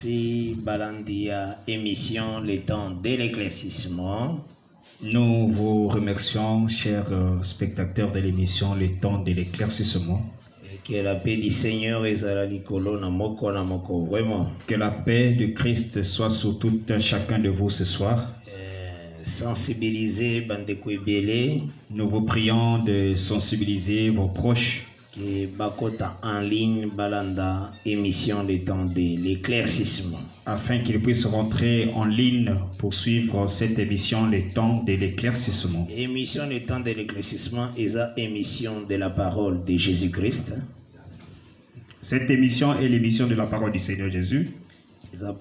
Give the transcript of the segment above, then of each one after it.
Si Balandia émission Le Temps de l'éclaircissement. Nous vous remercions, chers spectateurs de l'émission Le Temps de l'éclaircissement. Que la paix du Seigneur est à vraiment. Que la paix de Christ soit sur tout chacun de vous ce soir. Sensibiliser Bandeko Ebele. Nous vous prions de sensibiliser vos proches. Que Bakota en ligne Balanda émission Le Temps de l'éclaircissement. Afin qu'ils puissent rentrer en ligne pour suivre cette émission Le Temps de l'éclaircissement. Émission Le Temps de l'éclaircissement est la émission de la parole de Jésus-Christ. Cette émission est l'émission de la parole du Seigneur Jésus.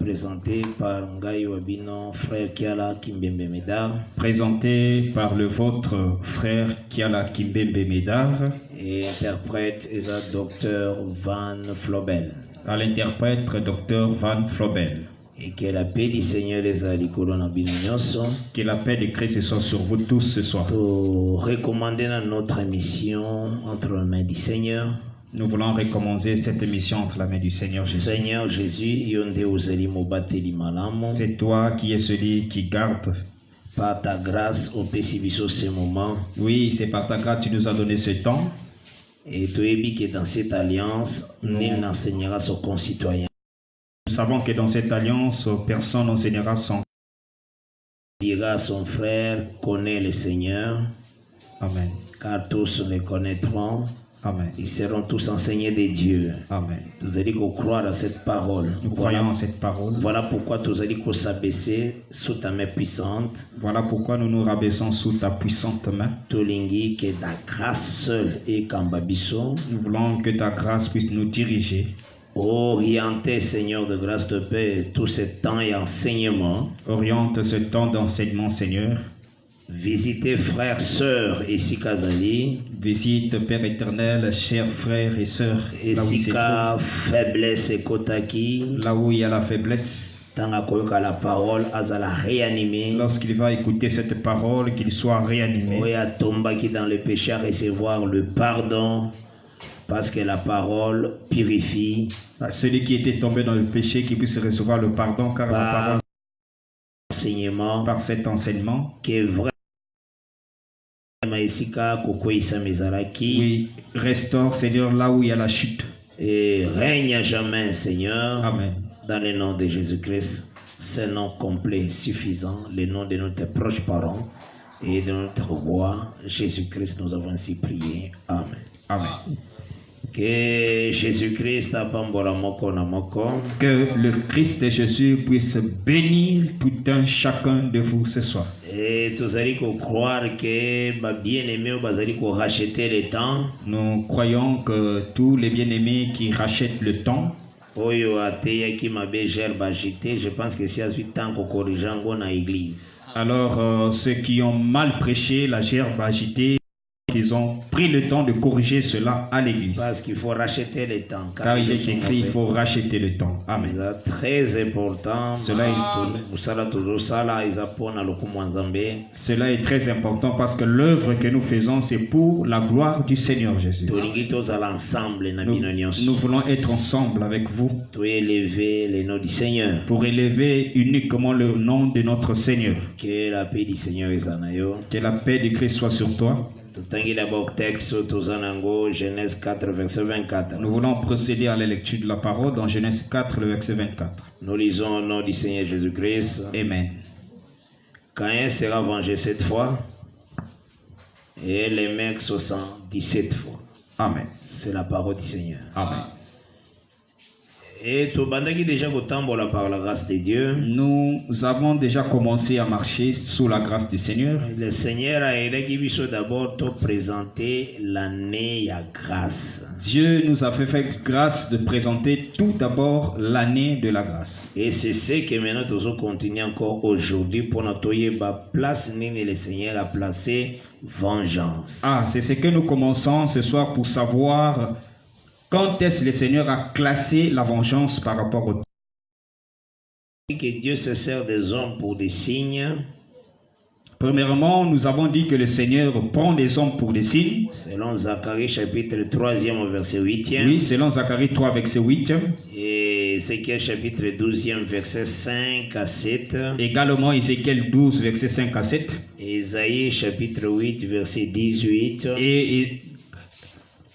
Présenté par Ngai Wabino, frère Kiala Kimbembe Medar. Présenté par le vôtre frère Kiala Kimbembe Medar. Et interprète est docteur Van Flobel. À l'interprète docteur Van Flobel. Et que la paix du Seigneur les a que la paix de Christ soit sur vous tous ce soir. Pour recommander notre émission entre les mains du Seigneur. Nous voulons recommencer cette émission entre la main du Seigneur Jésus. Seigneur Jésus, c'est toi qui es celui qui garde. Par ta grâce, au Pessibiso ce moment. Oui, c'est par ta grâce que tu nous as donné ce temps. Et tu es dit que dans cette alliance, nul n'enseignera son concitoyen. Nous savons que dans cette alliance, personne n'enseignera son. Dira à son frère, connaît le Seigneur. Amen. Car tous le connaîtront. Amen. Ils seront tous enseignés de Dieu. Amen. Nous allons croire à cette parole. Nous croyons en cette parole. Voilà pourquoi nous allons s'abaisser sous ta main puissante. Voilà pourquoi nous nous rabaissons sous ta puissante main. Tolingi que ta grâce seule est Kambabiso. Nous voulons que ta grâce puisse nous diriger. Orienter, Seigneur de grâce de paix, tout ce temps et enseignement. Oriente ce temps d'enseignement, Seigneur. Visitez frères, sœurs et Sikazali. Visite Père éternel, chers frères et sœurs. Et Sika faiblesse et Kotaki. Là où il y a la faiblesse. La parole, Azala réanimé. Lorsqu'il va écouter cette parole, qu'il soit réanimé. Oui, à Tomba qui dans le péché à recevoir le pardon. Parce que la parole purifie. Celui qui était tombé dans le péché, qui puisse recevoir le pardon, car la parole. Enseignement. Par cet enseignement. Qui est vrai. Oui, restaure, Seigneur, là où il y a la chute. Et règne à jamais, Seigneur. Amen. Dans le nom de Jésus-Christ, c'est un nom complet, suffisant, le nom de notre proche parent et de notre roi, Jésus-Christ, nous avons ainsi prié. Amen. Amen. Que Jésus-Christ que le Christ et Jésus puisse bénir tout un chacun de vous ce soir. Et nous allons croire que bien-aimés vont racheter le temps. Nous croyons que tous les bien-aimés qui rachètent le temps. Je pense que c'est à ce temps qu'on corrige dans l'église. Alors ceux qui ont mal prêché la gerbe agitée, ils ont pris le temps de corriger cela à l'église. Parce qu'il faut racheter le temps. Car il est écrit, il faut racheter le temps. Amen. C'est très important. Cela est très important parce que l'œuvre que nous faisons, c'est pour la gloire du Seigneur Jésus. Nous voulons être ensemble avec vous. Pour élever le nom du Seigneur. Pour élever uniquement le nom de notre Seigneur. Que la paix du Seigneur est en nous. Que la paix de Christ soit sur toi. Genèse 4, verset 24. Nous voulons procéder à la lecture de la parole dans Genèse 4, le verset 24. Nous lisons au nom du Seigneur Jésus-Christ. Amen. Caïn sera vengé 7 fois et les mecs 77 fois. Amen. C'est la parole du Seigneur. Amen. Et déjà par la grâce de Dieu. Nous avons déjà commencé à marcher sous la grâce du Seigneur. Le Seigneur a d'abord te présenter l'année à grâce. Dieu nous a fait grâce de présenter tout d'abord l'année de la grâce. Et c'est ce que maintenant nous continuons encore aujourd'hui pour notre place le Seigneur a placé vengeance. Ah, c'est ce que nous commençons ce soir pour savoir. Quand est-ce que le Seigneur a classé la vengeance par rapport au temps? Que Dieu se sert des hommes pour des signes. Premièrement, nous avons dit que le Seigneur prend des hommes pour des signes. Selon Zacharie chapitre 3e verset 8e. Oui, selon Zacharie 3 verset 8e. Et Ézéchiel chapitre 12e, verset 5 à 7. Également Ézéchiel 12, verset 5 à 7. Ésaïe chapitre 8, verset 18.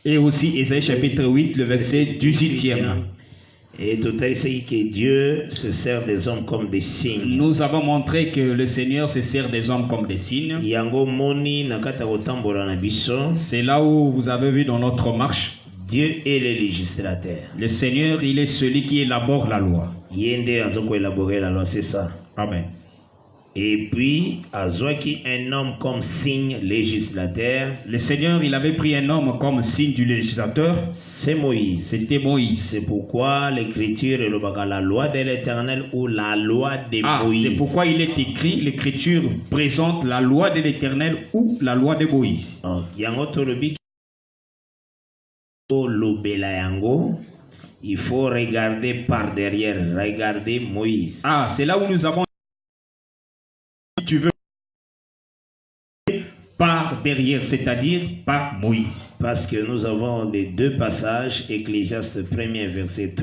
Et aussi Ésaïe chapitre 8, le verset 18e. Et tout à c'est que Dieu se sert des hommes comme des signes. Nous avons montré que le Seigneur se sert des hommes comme des signes. C'est là où vous avez vu dans notre marche. Dieu est le législateur. Le Seigneur, il est celui qui élabore la loi. Élaborer la loi, c'est ça. Amen. Et puis, Azoaki, un homme comme signe législateur. Le Seigneur, il avait pris un homme comme signe du législateur. C'est Moïse. C'était Moïse. C'est pourquoi l'écriture est la loi de l'Éternel ou la loi de Moïse. C'est pourquoi il est écrit, l'écriture présente la loi de l'Éternel ou la loi de Moïse. Il faut regarder par derrière, regarder Moïse. C'est là où nous avons, tu veux, par derrière, c'est-à-dire par Moïse. Parce que nous avons les deux passages, Ecclésiaste 1er verset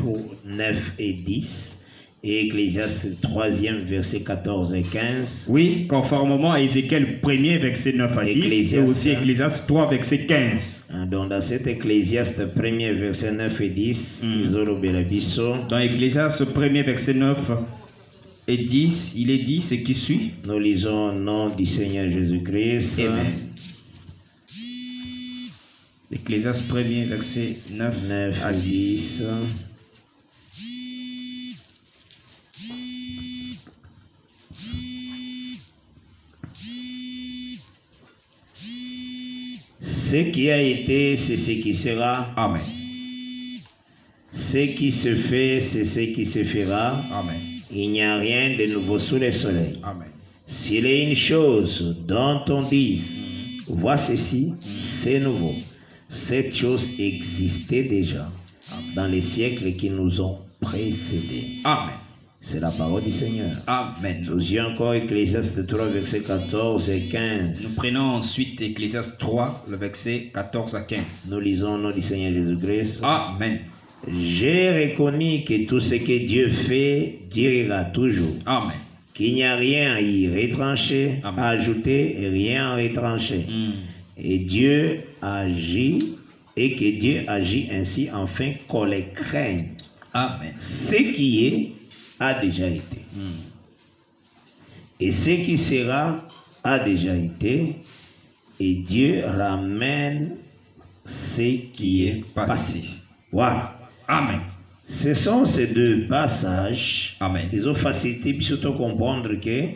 9 et 10 et Ecclésiaste 3e verset 14 et 15. Oui, conformément à Ézéchiel 1er verset 9 à 10 et aussi Ecclésiaste 3 verset 15. Donc dans cet Ecclésiaste 1er verset 9 et 10, dans Ecclésiaste 1er verset 9 et 10, il est dit ce qui suit. Nous lisons au nom du Seigneur Jésus-Christ. Amen. Ecclésiaste 1er verset 9 à 10. Ce qui a été, c'est ce qui sera. Amen. Ce qui se fait, c'est ce qui se fera. Amen. Il n'y a rien de nouveau sous le soleil. Amen. S'il est une chose dont on dit, vois ceci, c'est nouveau. Cette chose existait déjà dans les siècles qui nous ont précédés. Amen. C'est la parole du Seigneur. Amen. Nous lisons encore Ecclésiaste 3, verset 14 et 15. Nous prenons ensuite Ecclésiaste 3, le verset 14 à 15. Nous lisons au nom du Seigneur Jésus-Christ. Amen. J'ai reconnu que tout ce que Dieu fait durera toujours. Amen. Qu'il n'y a rien à y retrancher, à ajouter et rien à retrancher. Et Dieu agit, et que Dieu agit ainsi afin qu'on les craigne. Amen. Ce qui est a déjà été. Et ce qui sera a déjà été. Et Dieu ramène ce qui est passé. Voilà. Amen. Ce sont ces deux passages. Amen. Ils ont facilité surtout comprendre que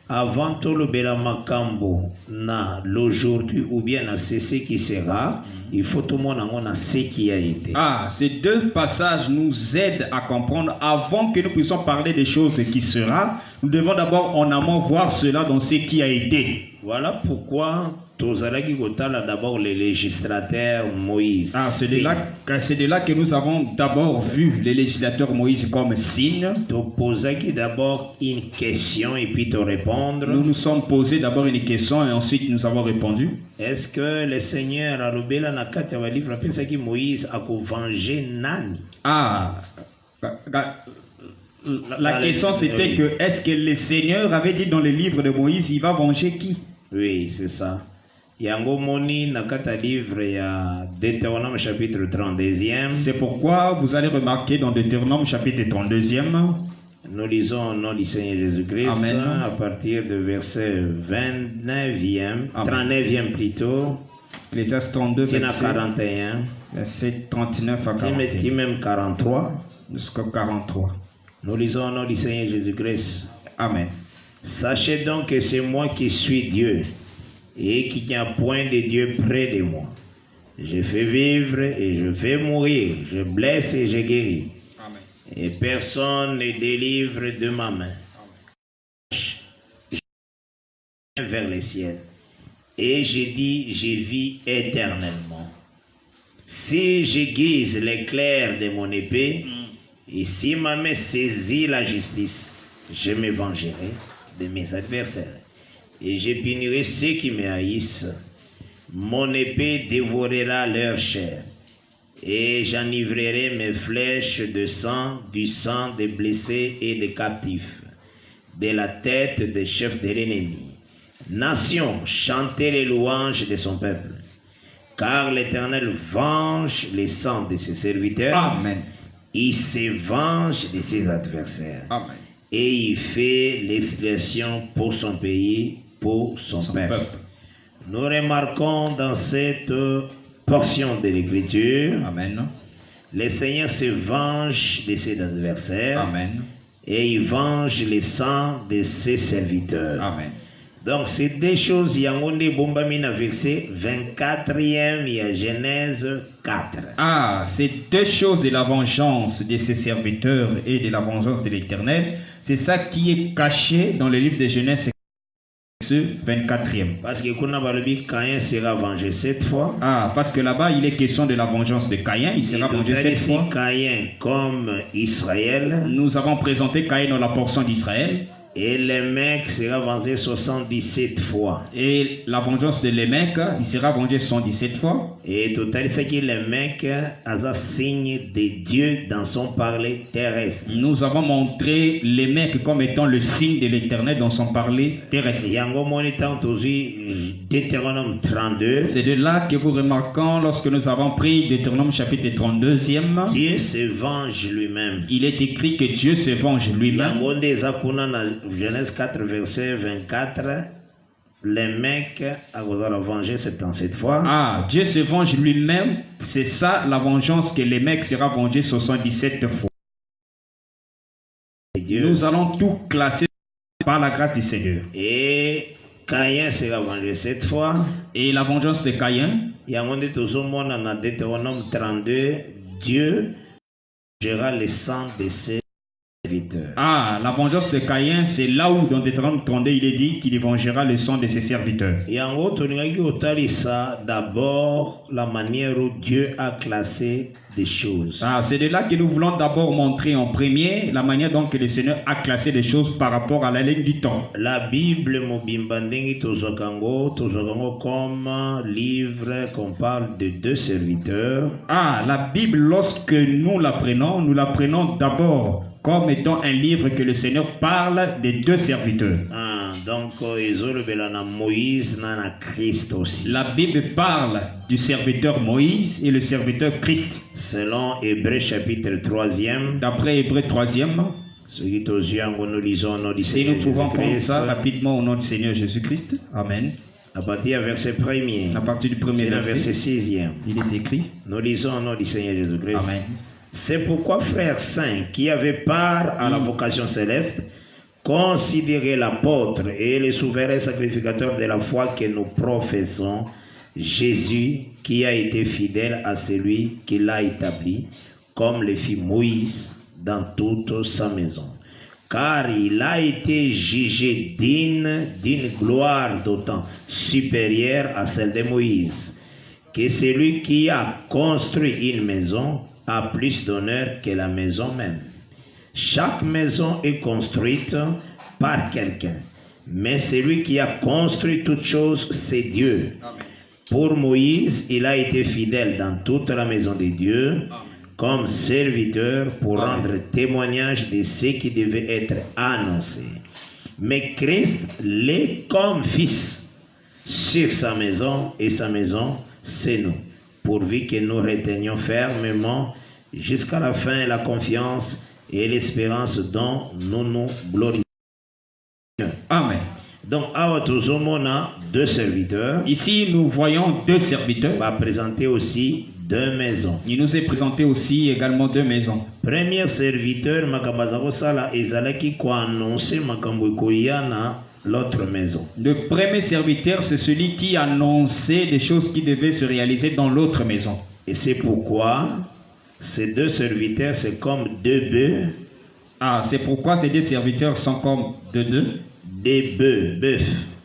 avant tout le Belamakambo na l'aujourd'hui ou bien na ce qui sera, il faut tout le monde en ce qui a été. Ces deux passages nous aident à comprendre avant que nous puissions parler des choses qui sera. Nous devons d'abord en amont voir cela dans ce qui a été. Voilà pourquoi Tozalaki Gotala d'abord le législateur Moïse. C'est de là que nous avons d'abord vu le législateur Moïse comme signe. Tu posais d'abord une question et puis te répondre. Nous nous sommes posé d'abord une question et ensuite nous avons répondu. Est-ce que le Seigneur a rubela na kati wa livre pensé que Moïse a venger nani? La question c'était que est-ce que le Seigneur avait dit dans le livre de Moïse il va venger qui? Oui, c'est ça. Yango moni na kata livre ya Deutéronome chapitre 32e. C'est pourquoi vous allez remarquer dans Deutéronome chapitre 32e. Nous lisons au nom du Seigneur Jésus-Christ. Amen. À partir de verset 29e, 39e plutôt. Ecclésiaste 32 verset 41. Verset 39 à 41. Même 43. Jusqu'au 43. Nous lisons au nom du Seigneur Jésus-Christ. Amen. Sachez donc que c'est moi qui suis Dieu et qu'il n'y a point de Dieu près de moi. Je fais vivre et je fais mourir. Je blesse et je guéris. Amen. Et personne ne délivre de ma main. Je vais vers le ciel. Et je dis, je vis éternellement. Si j'aiguise l'éclair de mon épée, et si ma main saisit la justice, je me vengerai de mes adversaires. Et je punirai ceux qui me haïssent. Mon épée dévorera leur chair. Et j'enivrerai mes flèches de sang, du sang des blessés et des captifs, de la tête des chefs de l'ennemi. Nation, chantez les louanges de son peuple, car l'Éternel venge les sangs de ses serviteurs. Amen. Il se venge de ses adversaires. Amen. Et il fait l'expiation pour son pays, pour son peuple. Nous remarquons dans cette portion de l'Écriture, Amen. le Seigneur se venge de ses adversaires. Amen. Et il venge les sangs de ses serviteurs. Amen. Donc, c'est des choses, il y a un bombamina verset 24e, il y a Genèse 4. Ah, c'est deux choses de la vengeance de ses serviteurs et de la vengeance de l'Éternel. C'est ça qui est caché dans le livre de Genèse, ce 24e. Parce que Caïn sera vengé cette fois. Ah, parce que là-bas, il est question de la vengeance de Caïn. Il sera vengé cette fois. Caïn comme Israël. Nous avons présenté Caïn dans la portion d'Israël. Et Lémec sera vengé 77 fois. Et la vengeance de Lémec, il sera vengé 77 fois. Et total, c'est que Lémec a un signe de Dieu dans son parler terrestre. Nous avons montré Lémec comme étant le signe de l'Éternel dans son parler terrestre. Deutéronome 32. C'est de là que vous remarquons lorsque nous avons pris Deutéronome chapitre 32e. Dieu se venge lui-même. Il est écrit que Dieu se venge lui-même. Genèse 4, verset 24, les mecs à vous venger 77 fois. Ah, Dieu se venge lui-même. C'est ça la vengeance que les mecs sera vengé 77 fois. Nous allons tout classer par la grâce du Seigneur. Et Caïn sera vengé 7 fois. Et la vengeance de Caïn. Il y a un monde tout le monde en Deutéronome 32. Dieu gérera le sang de ses. Ah, la vengeance de Caïn, c'est là où dans Deutéronome 32, il est dit qu'il vengera le sang de ses serviteurs. Et en gros, d'abord la manière où Dieu a classé des choses. Ah, c'est de là que nous voulons d'abord montrer en premier la manière dont le Seigneur a classé les choses par rapport à la ligne du temps. La Bible comme livre qu'on parle de deux serviteurs. Ah, la Bible, lorsque nous la prenons d'abord comme étant un livre que le Seigneur parle des deux serviteurs. Ah, donc Moïse na Christ aussi. La Bible parle du serviteur Moïse et le serviteur Christ. Selon Hébreux chapitre 3e. D'après Hébreux 3e. Si nous pouvons prendre ça rapidement au nom du Seigneur Jésus-Christ. Amen. À partir du verset 1er. À partir du premier verset 6e. Il est écrit. Nous lisons au nom du Seigneur Jésus-Christ. Amen. C'est pourquoi, frères saints, qui avaient part à la vocation céleste, considérez l'apôtre et le souverain sacrificateur de la foi que nous professons, Jésus, qui a été fidèle à celui qui l'a établi, comme le fit Moïse dans toute sa maison. Car il a été jugé digne d'une gloire d'autant supérieure à celle de Moïse, que celui qui a construit une maison a plus d'honneur que la maison même. Chaque maison est construite par quelqu'un, mais celui qui a construit toutes choses, c'est Dieu. Amen. Pour Moïse, il a été fidèle dans toute la maison de Dieu, Amen, comme serviteur pour Amen, rendre témoignage de ce qui devait être annoncé. Mais Christ l'est comme fils sur sa maison, et sa maison, c'est nous, pourvu que nous retenions fermement jusqu'à la fin la confiance et l'espérance dont nous nous glorifions. Amen. Donc, on a deux serviteurs. Ici, nous voyons deux serviteurs. Va présenter aussi deux maisons. Il nous est présenté aussi également deux maisons. Premier serviteur, ezalaki ko annoncer makambo koyana l'autre maison. Le premier serviteur, c'est celui qui annonçait des choses qui devaient se réaliser dans l'autre maison. Et c'est pourquoi ces deux serviteurs, c'est comme deux bœufs. Ah, c'est pourquoi ces deux serviteurs sont comme des bœufs.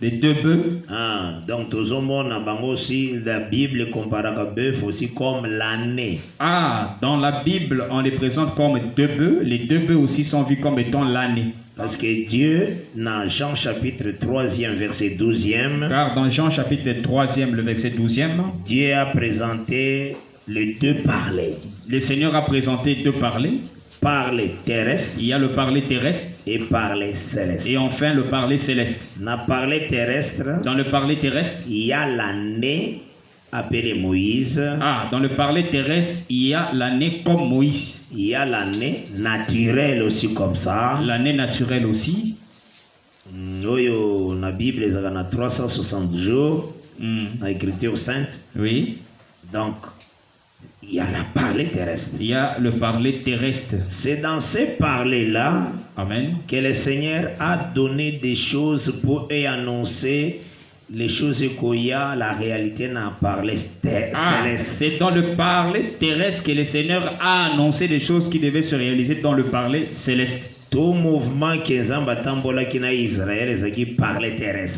Les deux bœufs. Ah, donc tout le monde a aussi la Bible compare à bœuf aussi comme l'année. Ah, dans la Bible, on les présente comme deux bœufs. Les deux bœufs aussi sont vus comme étant l'année. Parce que Dieu, dans Jean chapitre 3e, verset 12e. Car dans Jean chapitre 3e, le verset 12e. Dieu a présenté les deux parlers. Le Seigneur a présenté deux parlers. Parler terrestre Il y a le parler terrestre et parler céleste. et enfin le parler céleste. Dans le parler terrestre, Dans le parler terrestre, il y a l'année appelée Moïse. dans le parler terrestre, il y a l'année comme Moïse. Il y a l'année naturelle aussi comme ça. L'année naturelle aussi. Oyo na Bible ils ont 360 jours dans l'écriture sainte. Oui. Donc il y a la parler terrestre. Il y a le parler terrestre. C'est dans ces parlers-là Amen. que le Seigneur a donné des choses pour y annoncer les choses qu'il y a, la réalité n'a parlé céleste. C'est dans le parler terrestre que le Seigneur a annoncé des choses qui devaient se réaliser dans le parler céleste. Tout mouvement qui est en Israël, c'est qui parlait terrestre.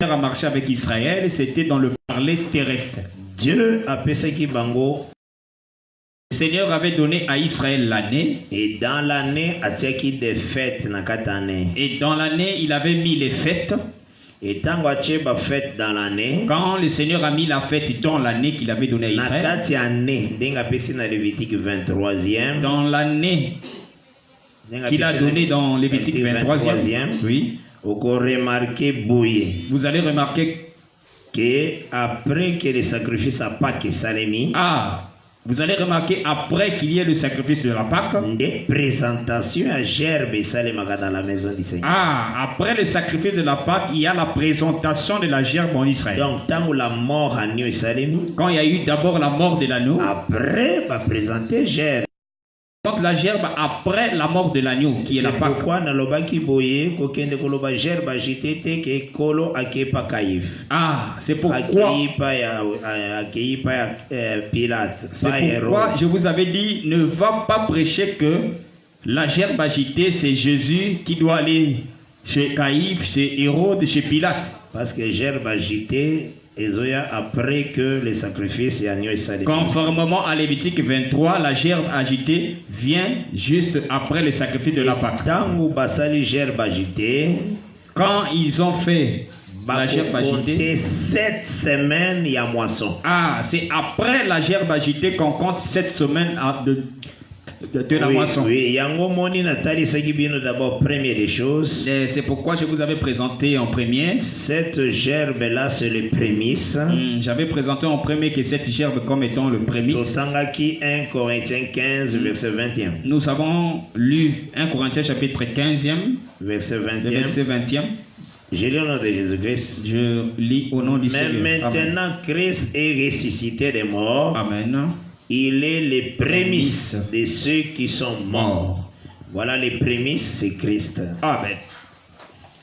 Le Seigneur a marché avec Israël, c'était dans le parler terrestre. Dieu a fait ce qui bango. Le Seigneur avait donné à Israël l'année. Et dans l'année, il y a des fêtes. Et dans l'année, il avait mis les fêtes. Et tant que fête dans l'année, quand le Seigneur a mis la fête dans l'année qu'il avait donnée à Israël, dans l'année qu'il a donnée dans Lévitique 23e, oui, vous allez remarquer que après que le sacrifice à Pâques Salemi, vous allez remarquer après qu'il y ait le sacrifice de la Pâque, des présentations à gerbe dans la maison du Seigneur. Après le sacrifice de la Pâque, il y a la présentation de la gerbe en Israël. Donc, tant la mort à New Salemi, quand il y a eu d'abord la mort de l'agneau, après va présenter gerbe. Donc la gerbe après la mort de l'agneau qui est la Pâque. C'est pourquoi dans le baki boye kokende koloba gerbe agité te ke kolo akepa kaif. C'est pourquoi Pilate. C'est pourquoi je vous avais dit ne va pas prêcher que la gerbe agitée c'est Jésus qui doit aller chez Caïphe, chez Hérode, chez Pilate. Parce que gerbe agitée après que le sacrifice est agneau et salé. Conformément à Lévitique 23, la gerbe agitée vient juste après le sacrifice de la Pâque. Quand ils ont fait la gerbe agitée, 7 semaines, il y a moisson. C'est après la gerbe agitée qu'on compte 7 semaines de la moisson. Oui, d'abord, première des choses. C'est pourquoi je vous avais présenté en premier. Cette gerbe-là, c'est le prémisse. J'avais présenté en premier que cette gerbe comme étant le prémisse. 1 Corinthiens 15, verset 21. Nous avons lu 1 Corinthiens chapitre 15e, verset 20e. Verset 20e. Je lis au nom de Jésus-Christ. Je lis au nom du Seigneur. Mais maintenant, Christ est ressuscité des morts. Amen. Il est les prémices de ceux qui sont morts. Voilà les prémices, c'est Christ. Amen.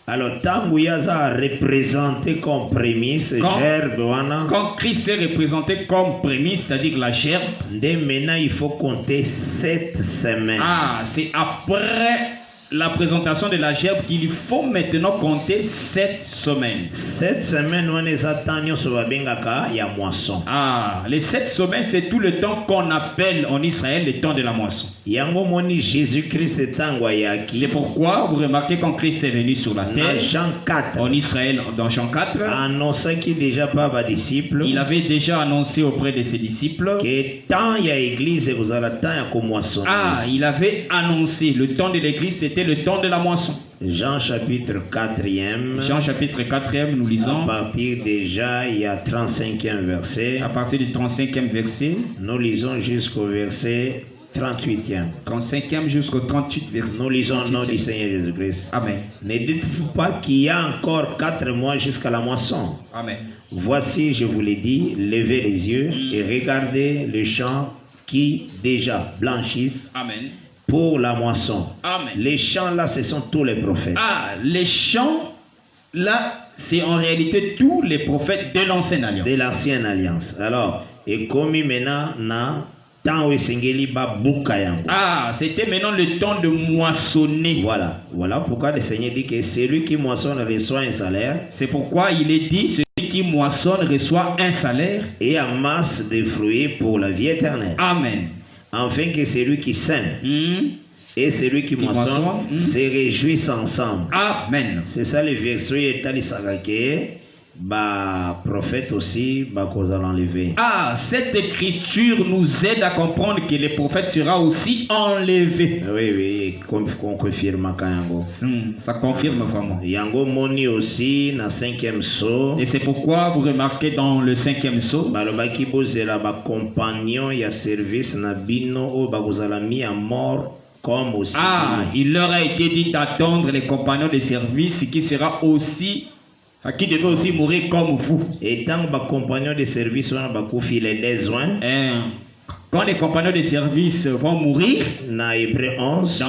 Alors, Tanguyaza représenté comme prémisse, gerbe. Quand Christ est représenté comme prémisse, c'est-à-dire la gerbe. Dès maintenant, il faut compter 7 semaines. C'est après la présentation de la gerbe qu'il faut maintenant compter 7 semaines. 7 semaines, on est attendu sur la bengaka, il y a moisson. Les 7 semaines, c'est tout le temps qu'on appelle en Israël le temps de la moisson. Jésus-Christ est tangoyaki. C'est pourquoi vous remarquez quand Christ est venu sur la terre, Jean 4, en Israël, dans Jean 4, annonçant qu'il déjà pas va disciple. Il avait déjà annoncé auprès de ses disciples que tant il y a église, vous avez le temps il y a moisson. Il avait annoncé le temps de l'église, c'était le temps de la moisson. Jean chapitre 4e. Jean chapitre 4e, nous lisons. À partir déjà, il y a 35e verset. À partir du 35e verset. Nous lisons jusqu'au verset 38e. 35e jusqu'au 38 verset. Nous lisons au nom du Seigneur Jésus-Christ. Amen. Ne dites-vous pas qu'il y a encore 4 mois jusqu'à la moisson. Amen. Voici, je vous l'ai dit, levez les yeux et regardez les champs qui déjà blanchissent. Amen. Pour la moisson. Amen. Les champs là, ce sont tous les prophètes. Les champs là, c'est en réalité tous les prophètes de l'ancienne alliance. De l'ancienne alliance. Alors, et comme maintenant, temps où c'était maintenant le temps de moissonner. Voilà pourquoi le Seigneur dit que celui qui moissonne reçoit un salaire. C'est pourquoi il est dit celui qui moissonne reçoit un salaire et amasse des fruits pour la vie éternelle. Amen. Afin que celui qui sème et celui qui moissonne se réjouissent ensemble. Amen. C'est ça le verset est à l'Israël. prophète aussi cause l'enlever. Ah, cette écriture nous aide à comprendre que le prophète sera aussi enlevé. Oui, on confirme quand Ça confirme vraiment. yango moni aussi na 5e saut. Et c'est pourquoi vous remarquez dans le 5e saut, balobaki bozela compagnon ya service na bino o bakozala mis à mort comme aussi. ah, il leur a été dit d'attendre les compagnons de service qui sera aussi, qui devait aussi mourir comme vous. Et tant que compagnon de service on bakufi les besoins. Quand les compagnons de service vont mourir, Na Hébreu 11.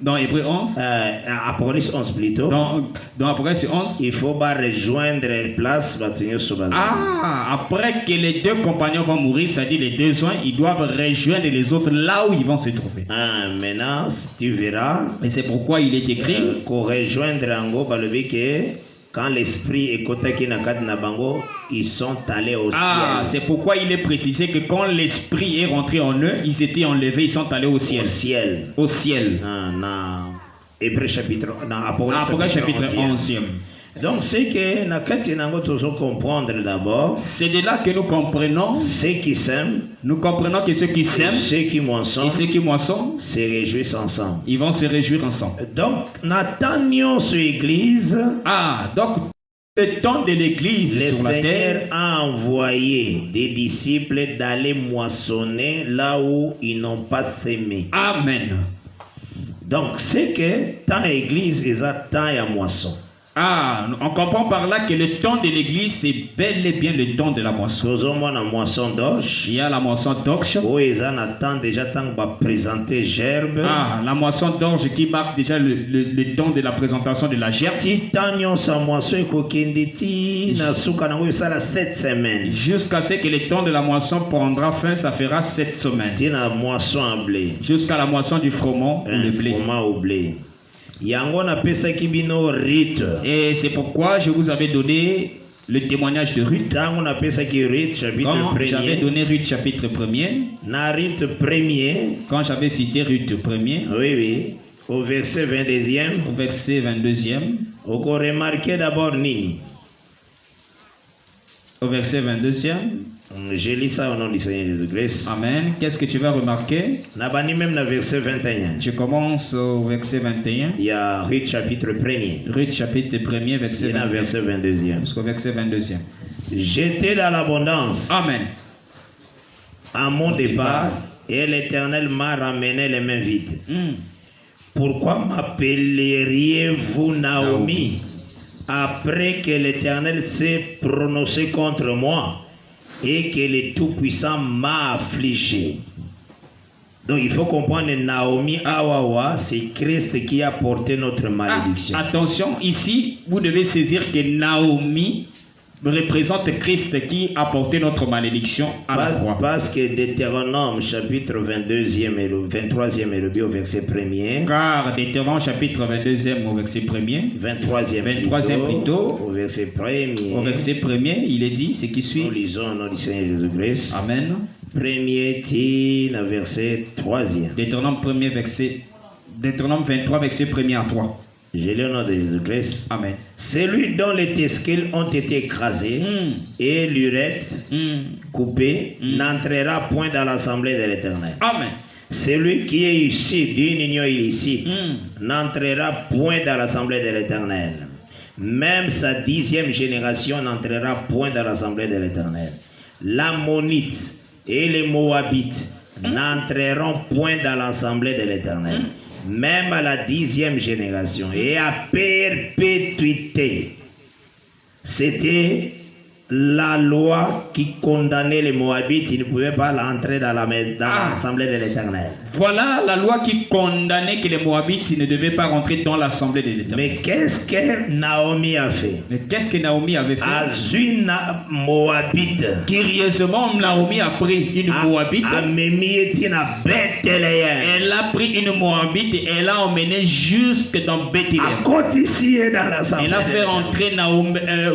dans Hébreu 11, Apocalypse 11 plutôt. dans Apocalypse 11, Il faut rejoindre une place batunyo sobaza. après que les deux compagnons vont mourir, c'est-à-dire les deux joints, ils doivent rejoindre les autres là où ils vont se trouver. Maintenant, tu verras. Et c'est pourquoi il est écrit Qu'on rejoindre Ango balobi que quand l'esprit est kotaki na kat na bango, ils sont allés au ciel. c'est pourquoi il est précisé que quand l'esprit est rentré en eux, ils étaient enlevés, ils sont allés au ciel. Au ciel. Au ciel. Hébreu chapitre, Apocalypse chapitre 11e. Donc c'est que na kati nango tozo comprendre d'abord. C'est de là que nous comprenons. Ceux qui s'aiment. Nous comprenons que ceux qui s'aiment, ceux qui moissonnent, et ceux qui moissonnent, se réjouissent ensemble. Ils vont se réjouir ensemble. Donc Nathaniel sur l'église. Donc le temps de l'église le sur la Seigneur terre a envoyé des disciples d'aller moissonner là où ils n'ont pas sémé. Amen. Donc c'est que tant l'église ils attendent à moisson. On comprend par là que le temps de l'église, c'est bel et bien le temps de la moisson. Il y a la moisson d'orge. Où ils attendent déjà tant qu'on va présenter gerbe. La moisson d'orge qui marque déjà le temps de la présentation de la gerbe. Jusqu'à ce que le temps de la moisson prendra fin, ça fera 7 semaines. Jusqu'à la moisson du froment ou le blé. Et c'est pourquoi je vous avais donné le témoignage de Ruth. Quand j'avais donné Ruth chapitre 1er, quand j'avais cité Ruth 1er, oui, au verset 22e, on peut remarquer d'abord Nini. Au verset 22e. Je lis ça au nom du Seigneur Jésus-Christ. Amen. Qu'est-ce que tu vas remarquer? Nabani même dans verset 21. Je commence au verset 21. Il y a Ruth chapitre 1er. Ruth chapitre 1er, verset 21. Verset 22e. Jusqu'au verset 22e. J'étais dans l'abondance. Amen. À mon départ, et l'Éternel m'a ramené les mains vides. Pourquoi m'appelleriez-vous Naomi? Après que l'Éternel s'est prononcé contre moi et que le Tout-Puissant m'a affligé. Donc il faut comprendre Naomi Awawa, c'est Christ qui a porté notre malédiction. Attention, ici, vous devez saisir que Naomi représente Christ qui a porté notre malédiction à la croix. Parce que Deutéronome chapitre 22e et le 23e est le au verset 1er. Car Deutéronome chapitre 22e au verset 1er. 23e plutôt au verset 1er. Au verset 1er, il est dit ce qui suit. Nous lisons au nom du Seigneur Jésus-Christ. Amen. Premier titre, verset 3e. Deutéronome 23 verset 1er à 3. Je lis au nom de Jésus-Christ. Amen. Celui dont les testicules ont été écrasés et l'urètre coupé n'entrera point dans l'assemblée de l'Éternel. Amen. Celui qui est issu d'une union illicite n'entrera point dans l'assemblée de l'Éternel. Même sa 10e génération n'entrera point dans l'assemblée de l'Éternel. L'Ammonite et les Moabites n'entreront point dans l'assemblée de l'Éternel. Même à la 10e génération et à perpétuité. C'était la loi qui condamnait les Moabites. Ils ne pouvaient pas entrer dans l'assemblée de l'Éternel. Voilà la loi qui condamnait que les Moabites ne devaient pas rentrer dans l'assemblée de l'Éternel. Mais qu'est-ce que Naomi a fait? Azuna Moabite. Curieusement, Naomi a pris une Moabite. Elle a pris une Moabite et elle l'a emmenée jusque dans Bethléem. Elle a fait rentrer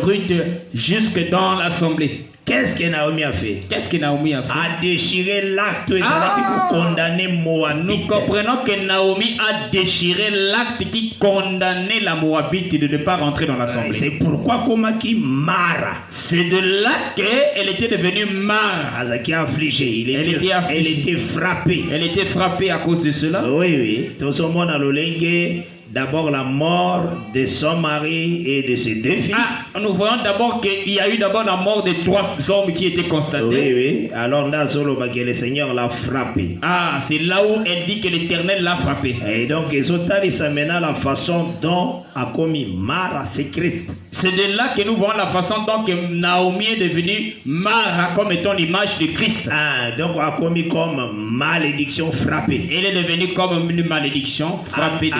Ruth jusque dans l'assemblée. Qu'est-ce que Naomi a fait? Qu'est-ce que Naomi a fait? A déchiré l'acte pour condamner Moabite. Nous comprenons que Naomi a déchiré l'acte qui condamnait la Moabite de ne pas rentrer dans l'assemblée. C'est pourquoi Komaki Mara. C'est de là qu'elle était devenue Mara. Azaki affligée. Elle était frappée. Elle était frappée à cause de cela. Oui, oui. Tout ce monde a l'olenge. D'abord la mort de son mari et de ses 2 fils. Nous voyons d'abord qu'il y a eu d'abord la mort de 3 hommes qui étaient constatés. Oui, oui. Alors là, le Seigneur l'a frappé. C'est là où elle dit que l'Éternel l'a frappé. Et donc, ils ont maintenant la façon dont a commis Mara, c'est Christ. C'est de là que nous voyons la façon dont que Naomi est devenue Mara comme étant l'image de Christ. Donc, a commis comme malédiction frappée. Elle est devenue comme une malédiction frappée.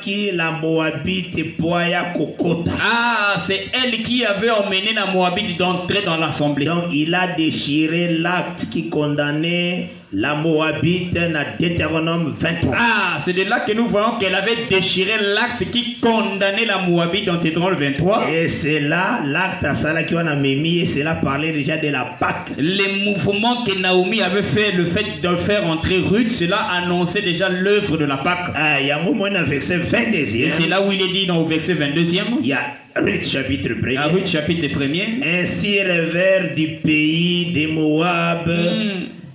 Qui la Moabite poya kokota. C'est elle qui avait emmené la Moabite d'entrer dans l'assemblée. Donc il a déchiré l'acte qui condamnait la Moabite dans Deutéronome 23. C'est de là que nous voyons qu'elle avait déchiré l'acte qui condamnait la Moabite dans Deutéronome 23. Et c'est là l'acte à Salah qui a mis, et c'est là parlait déjà de la Pâque. Les mouvements que Naomi avait fait, le fait de faire entrer Ruth, cela annonçait déjà l'œuvre de la Pâque. Il y a un moment dans le verset 22e. Et c'est là où il est dit dans le verset 22e. Il y a Ruth chapitre 1er. Ruth chapitre 1er. Ainsi revers du pays des Moab.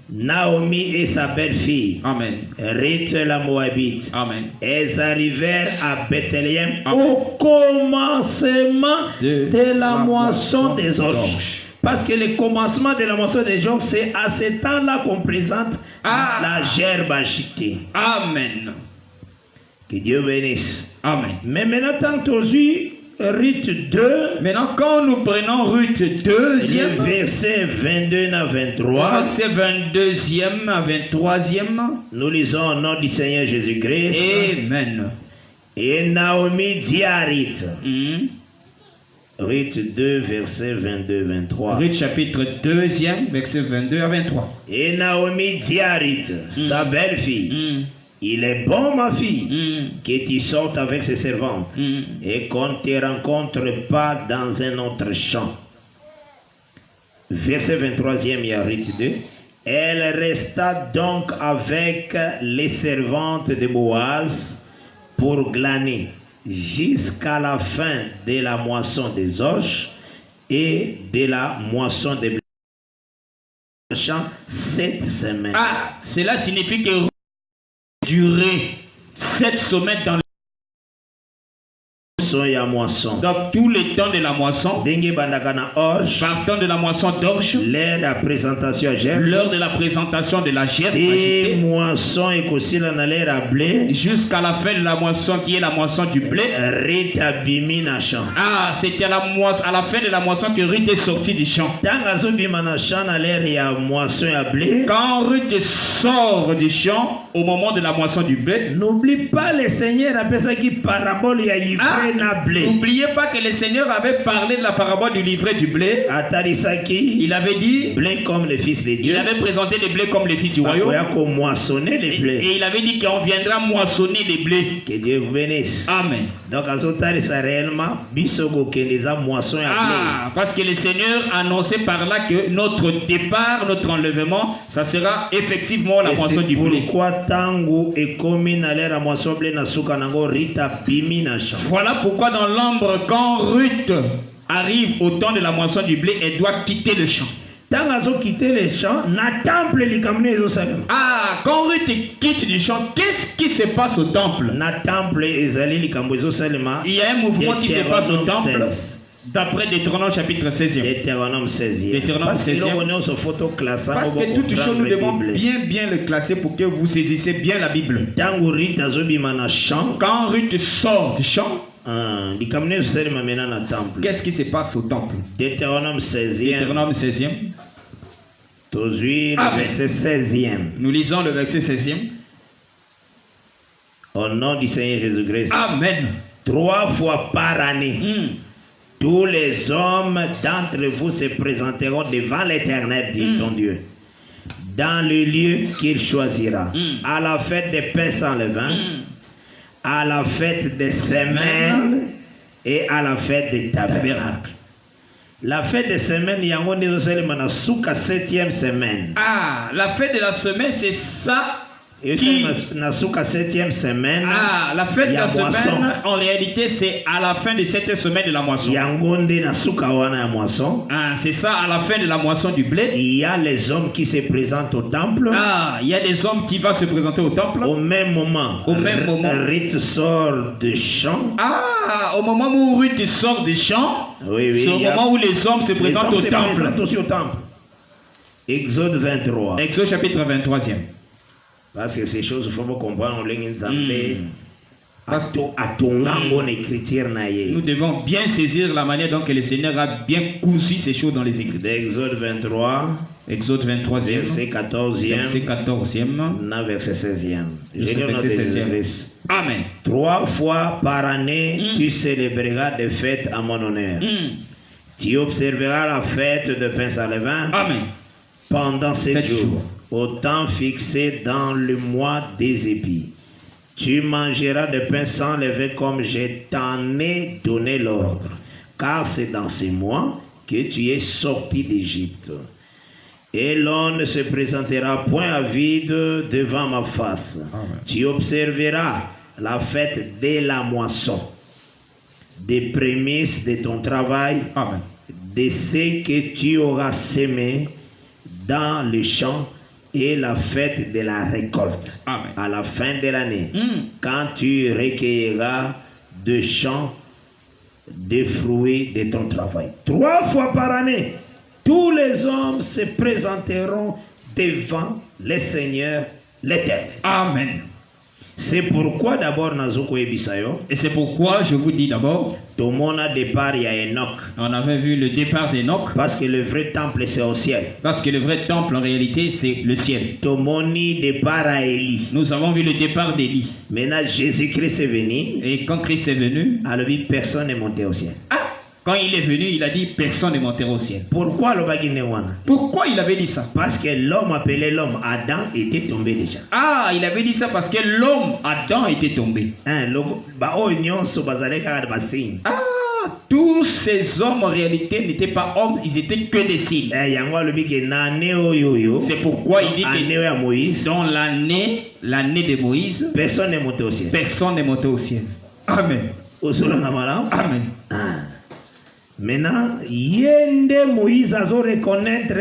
Naomi et sa belle-fille, Amen. Ruth la Moabite, Amen. Elles arrivèrent à Bethléem au commencement de la moisson des orges. Parce que le commencement de la moisson des orges, c'est à ce temps-là qu'on présente la gerbe agitée. Amen. Que Dieu bénisse. Amen. Mais maintenant, tant qu'aujourd'hui, Ruth 2. Maintenant, quand nous prenons Ruth 2e, verset 22 à 23. Verset 22e à 23e. Nous lisons au nom du Seigneur Jésus-Christ. Amen. Et Naomi dit à Ruth. Ruth 2, verset 22-23. Ruth chapitre 2e, verset 22 à 23. Et Naomi dit à Ruth, sa belle-fille. Il est bon, ma fille, que tu sortes avec ses servantes et qu'on ne te rencontre pas dans un autre champ. Verset 23e, il y a Ruth 2. Elle resta donc avec les servantes de Boaz pour glaner jusqu'à la fin de la moisson des orges et de la moisson des blés. 7 semaines. Cela signifie que durer 7 semaines dans moisson. Donc tous les temps de la moisson, partant de la moisson d'orge, l'heure de la présentation à gerbe, l'heure de la présentation de la gerbe, et moisson et aussi dans l'air à blé, jusqu'à la fin de la moisson qui est la moisson du blé. C'était à la fin de la moisson que Ruth est sortie du champ. Quand Ruth sort du champ au moment de la moisson du blé, n'oublie pas le Seigneur appelle ça qui parabole y a n'oubliez pas que le Seigneur avait parlé de la parabole du livret du blé. Il avait dit blé comme les fils de Dieu. Il avait présenté les blés comme les fils du royaume. Et il avait dit qu'on viendra moissonner les blés. Que Dieu vous bénisse. Amen. Donc à ce temps, c'est réellement moisson parce que le Seigneur annonçait par là que notre départ, notre enlèvement, ça sera effectivement la moisson du blé. Pourquoi tango et commune à l'air à moisson blé na suka nango rita bimina. Voilà pourquoi dans l'ombre, quand Ruth arrive au temps de la moisson du blé, elle doit quitter le champ. Quitter le champ, quand Ruth quitte du champ, qu'est-ce qui se passe au temple? Il y a un mouvement qui se passe au temple. D'après Deutéronome chapitre 16e. Deutéronome 16e. Parce que toutes les choses nous devons bien le classer pour que vous saisissiez bien la Bible. Quand Ruth sort du champ, qu'est-ce qui se passe au temple? Deutéronome 16e. Deutéronome 16e. Le verset 16e. Nous lisons le verset 16e. Au nom du Seigneur Jésus-Christ. Amen. 3 fois par année. Tous les hommes d'entre vous se présenteront devant l'Éternel, dit ton Dieu, dans le lieu qu'il choisira, à la fête des pains sans levain, à la fête des semaines et à la fête des tabernacles. La fête des semaines, yango ndezo salema na suka 7e semaine. Ah, la fête de la semaine, c'est ça qui... Na suka 7e semaine. Ah, la fête de la moisson. semaine, en réalité, c'est à la fin de cette semaine de la moisson. Yango nde na suka wana ya moisson. Ah, c'est ça, à la fin de la moisson du blé. Il y a les hommes qui se présentent au temple. Ah, il y a des hommes qui vont se présenter au temple. Au même moment. Ruth sort de champ. Ah, au moment où Ruth sort des champs. Oui, oui. C'est au moment où les hommes se présentent au temple. Aussi au temple. Exode 23. Exode chapitre 23e. Parce que ces choses, il faut comprendre, nous devons bien saisir la manière dont le Seigneur a bien cousu ces choses dans les Écritures. Exode 23. Exode 23e. Verset 14e. Verset 14e. Verset 16e. Verset 16e. Amen. 3 fois par année, tu célébreras des fêtes à mon honneur. Tu observeras la fête de pain sans levain. Amen. Pendant 7 jours. Au temps fixé dans le mois des épis. Tu mangeras de pain sans levain comme je t'en ai donné l'ordre, car c'est dans ces mois que tu es sorti d'Égypte. Et l'on ne se présentera point à vide devant ma face. Amen. Tu observeras la fête de la moisson, des prémices de ton travail, Amen. De ce que tu auras semé dans le champ, et la fête de la récolte. Amen. À la fin de l'année, quand tu recueilleras de champs des fruits de ton travail. 3 fois par année, tous les hommes se présenteront devant le Seigneur l'Éternel. Amen. C'est pourquoi d'abord Nazoko Ebisayo. Et c'est pourquoi je vous dis d'abord. Tout le monde a départ, il y a Enoch. On avait vu le départ d'Enoch. Parce que le vrai temple c'est au ciel. Parce que le vrai temple en réalité c'est le ciel. Tout le monde départ à Élie. Nous avons vu le départ d'Élie. Maintenant Jésus-Christ est venu. Et quand Christ est venu, alors personne n'est monté au ciel. Ah! Quand il est venu, il a dit personne n'est monté au ciel. Pourquoi le Baginewana? Pourquoi il avait dit ça? Parce que l'homme appelé l'homme Adam était tombé déjà. Ah, il avait dit ça parce que l'homme Adam était tombé. Ah, tous ces hommes en réalité n'étaient pas hommes, ils étaient que des signes. C'est pourquoi il dit que dans l'année de Moïse, personne n'est monté au ciel. Personne n'est monté au ciel. Amen. Amen. Ah. Maintenant, yende Moïse a reconnaître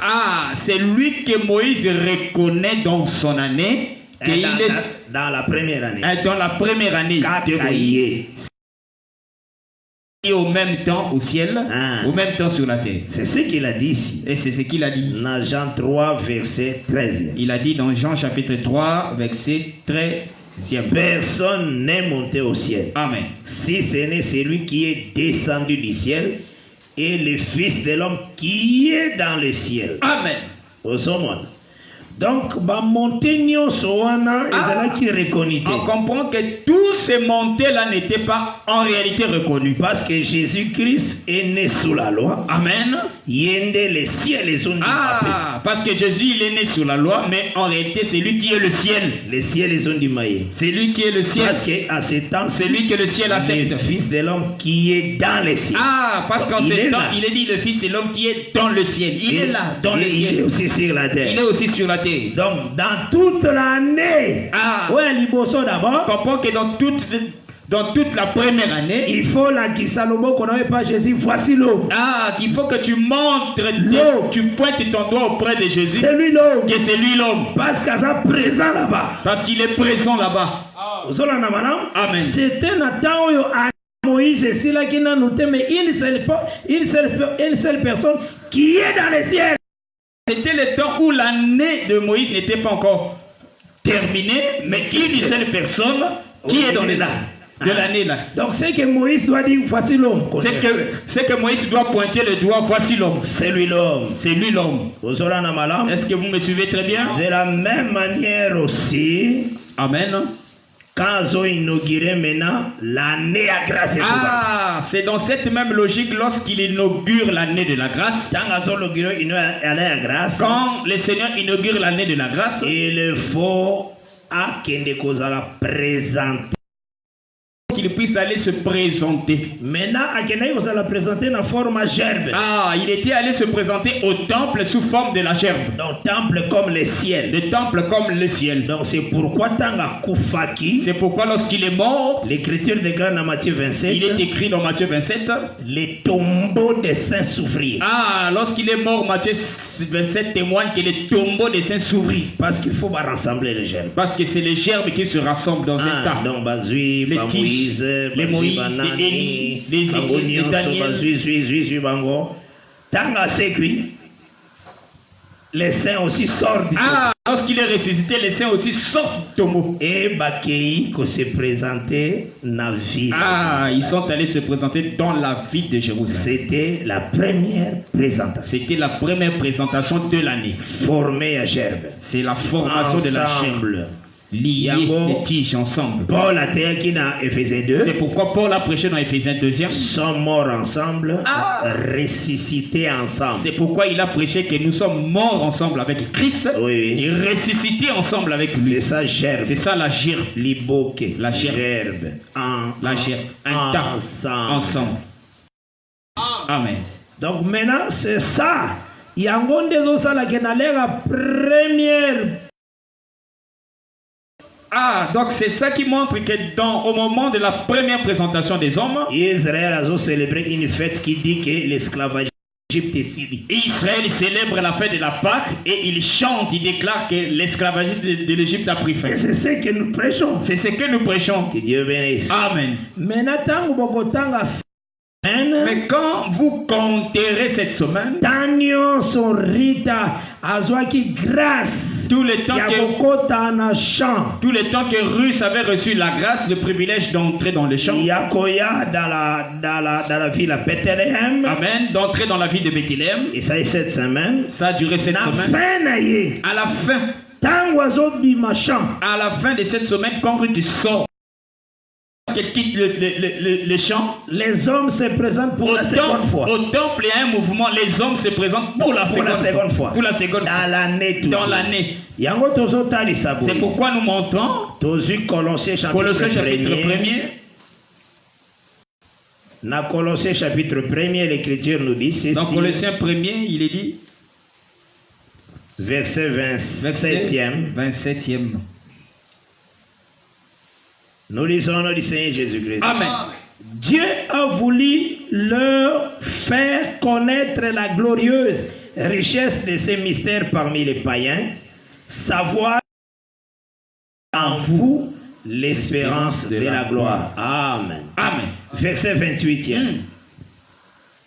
Ah, c'est lui que Moïse reconnaît dans son année qu'il est dans la première année. Dans la première année de Moïse. Et au même temps au ciel, au même temps sur la terre. C'est ce qu'il a dit ici. Et c'est ce qu'il a dit. Dans Jean 3, verset 13. Il a dit dans Jean chapitre 3, verset 13. Personne n'est monté au ciel. Amen. Si ce n'est celui qui est descendu du ciel et le Fils de l'homme qui est dans le ciel. Amen. Au monde. Donc, on comprend que tous ces montées-là n'étaient pas en réalité reconnus. Parce que Jésus-Christ est né sous la loi. Amen. Les ciels sont parce que Jésus il est né sous la loi, mais en réalité c'est lui qui est le ciel. Les ciels sont du maïs. C'est lui qui est le ciel. Parce qu'à ce temps, c'est lui que le ciel accepte. Le Fils de l'homme qui est dans le ciel. Ah, parce qu'en ce temps, il est dit le Fils de l'homme qui est dans le ciel. Il est là, dans le ciel. Il est aussi sur la terre. Il est aussi sur la terre. Donc, dans toute l'année, d'abord, comprends que dans toute la première année, il faut la Salomo qu'on n'avait pas Jésus, voici l'eau. Ah, qu'il faut que tu montres l'eau, tu pointes ton doigt auprès de Jésus. C'est lui l'homme. Que c'est lui l'homme. Parce qu'il est présent là-bas. Parce qu'il est présent là-bas. Amen. C'est un attend à Moïse, c'est là qu'il a noté, mais une seule personne qui est dans les ciels. C'était le temps où l'année de Moïse n'était pas encore terminée, mais une seule personne qui est dans les âmes de l'année là. Donc c'est que Moïse doit dire voici l'homme. C'est que Moïse doit pointer le doigt, voici l'homme. C'est lui l'homme. C'est lui l'homme. Est-ce que vous me suivez très bien? De la même manière aussi. Amen. Quand ils ont inauguré maintenant l'année à grâce. Ah, c'est dans cette même logique lorsqu'il inaugure l'année de la grâce. Quand le Seigneur inaugure l'année de la grâce, il faut à Kendekozala présenter. qu'il puisse aller se présenter. Maintenant, Akenaï vous allez présenter la forme gerbe. Ah, il était allé se présenter au temple sous forme de la gerbe. Donc, temple comme le ciel. Le temple comme le ciel. Donc, c'est pourquoi Tanga Koufaki, C'est pourquoi lorsqu'il est mort, l'écriture déclare dans Matthieu 27, il est écrit dans Matthieu 27. les tombeaux des saints s'ouvrirent. Ah, lorsqu'il est mort, Matthieu 27 témoigne que les tombeaux des saints s'ouvrirent. Parce qu'il faut rassembler les gerbes. Parce que c'est les gerbes qui se rassemblent dans un tas. Donc, Bazui, Les Moïse, les Moïse, les Élie, les Daniel. Bazui, Bango. Tanga c'est cuit, les saints aussi sortent. Ah, lorsqu'il est ressuscité, les saints aussi sortent du tombeau. Et Bakei, qu'on s'est présenté dans la ville. Ah, ils sont allés se présenter dans la ville de Jérusalem. C'était la première présentation. C'était la première présentation de l'année. Formée à gerbe. C'est la formation de la gerbe. Ensemble. Lier les tiges ensemble. Paul a dit dans Éphésiens 2. C'est pourquoi Paul a prêché dans Éphésiens 2e. Sont morts ensemble, ressuscités ensemble. C'est pourquoi il a prêché que nous sommes morts ensemble avec Christ Oui. et ressuscités ensemble avec lui. C'est ça gerbe. C'est ça la gerbe. Liboke. La gerbe. La gerbe. Un tas. Ensemble. Amen. Donc maintenant, c'est ça. Il y a un des autres qui est dans la première. Ah, donc c'est ça qui montre que au moment de la première présentation des hommes, Israël a célébré une fête qui dit que l'esclavage d'Égypte est fini. Israël célèbre la fête de la Pâque et il chante, il déclare que l'esclavage de l'Égypte a pris fin. Et c'est ce que nous prêchons. C'est ce que nous prêchons. Que Dieu bénisse. Amen. Maintenant, mais quand vous compterez cette semaine, Tanyo son rita azwaki grâce. tout le temps Tout le temps que Ruth avait reçu la grâce, le privilège d'entrer dans le champ. Yakoya dans la ville à Bethléem. Amen. D'entrer dans la ville de Bethléem. Et ça est cette semaine. Ça a duré cette semaine. À la fin de cette semaine, quand Ruth sort, qu'elle quitte le champ, les hommes se présentent pour la seconde fois. Au temple, il y a un mouvement, les hommes se présentent pour la seconde fois. Pour la seconde fois. Dans l'année. Dans l'année. C'est pourquoi nous montrons Colossiens chapitre 1er. Dans Colossiens chapitre 1er, l'écriture nous dit ceci. Dans Colossiens 1er, il est dit verset 27e. Nous lisons au nom du Seigneur Jésus-Christ. Amen. Dieu a voulu leur faire connaître la glorieuse richesse de ces mystères parmi les païens, savoir en vous l'espérance de la gloire. Amen. Amen. Verset 28e.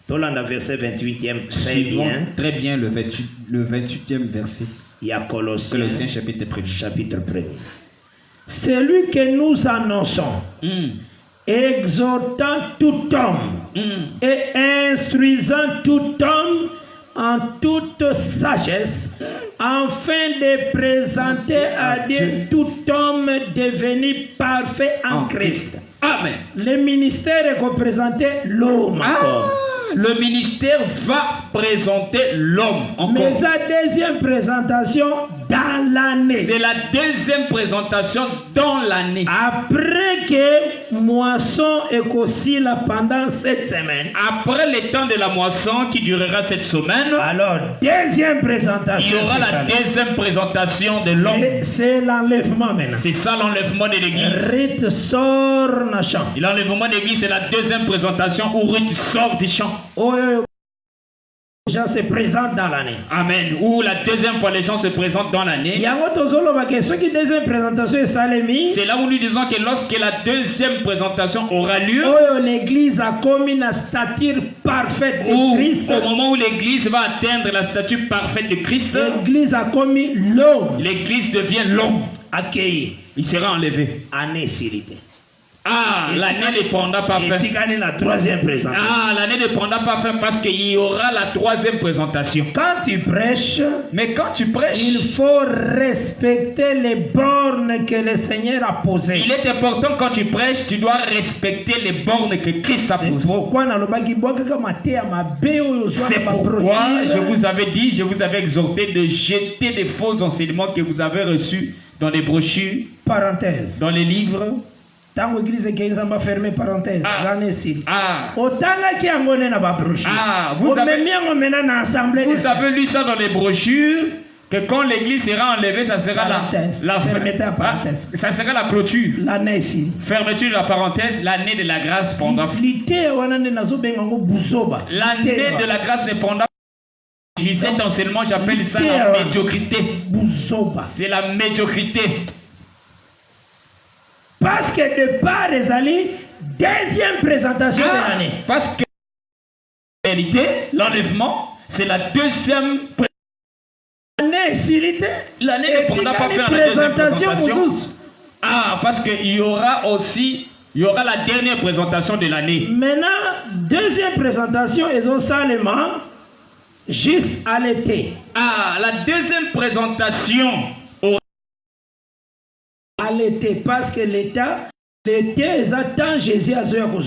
Tolanda verset 28e. Très bien. Très bien le 28e verset. Il y a Colossiens chapitre 1er. C'est lui que nous annonçons, exhortant tout homme et instruisant tout homme en toute sagesse, afin de présenter à Dieu tout homme devenu parfait en Christ. Amen. Le ministère est représenté l'homme. Le ministère va présenter l'homme encore. Mais sa deuxième présentation dans l'année. C'est la deuxième présentation dans l'année. Après que moisson est aussi là pendant cette semaine. Après le temps de la moisson qui durera cette semaine. Alors, deuxième présentation. Il y aura la deuxième présentation de l'homme. C'est l'enlèvement maintenant. C'est ça l'enlèvement de l'église. Ruth sort du champ. L'enlèvement de l'église, c'est la deuxième présentation où Ruth sort du champ. Les gens se présentent dans l'année. Amen. Où la deuxième fois les gens se présentent dans l'année. C'est là où nous disons que lorsque la deuxième présentation aura lieu, l'église a commis la stature parfaite de Christ. Au moment où l'église va atteindre la stature parfaite de Christ, l'église a commis l'homme. L'église devient l'homme. Accueilli. Il sera enlevé. Année s'irrité. Ah, l'année ne prendra pas fin. La troisième présentation. Ah, l'année ne prendra pas fin parce qu'il y aura la troisième présentation. Quand tu prêches, mais quand tu prêches, il faut respecter les bornes que le Seigneur a posées. Il est important quand tu prêches, tu dois respecter les bornes que Christ a posées. C'est pourquoi je vous avais dit, je vous avais exhorté de jeter des faux enseignements que vous avez reçus dans les brochures, parenthèse, dans les livres. Tant l'église qui est fermé parenthèse. L'année ci. Autant qui a donné na ba brochure. Vous avez lu ça dans les brochures que quand l'église sera enlevée, ça sera ça sera la clôture. L'année ci. Fermeture de la parenthèse, l'année de la grâce pendant. L'année de la grâce pendant. Cet enseignement, j'appelle ça la médiocrité. C'est la médiocrité. Parce que de part des alliés, deuxième présentation de l'année. Parce que en réalité, l'enlèvement, c'est la deuxième l'année ne pourra pas faire la deuxième présentation. Parce qu'il y aura aussi la dernière présentation de l'année. Maintenant, deuxième présentation, ils ont seulement juste à l'été. La deuxième présentation à l'été, parce que l'été, ils attendent Jésus à ce moment.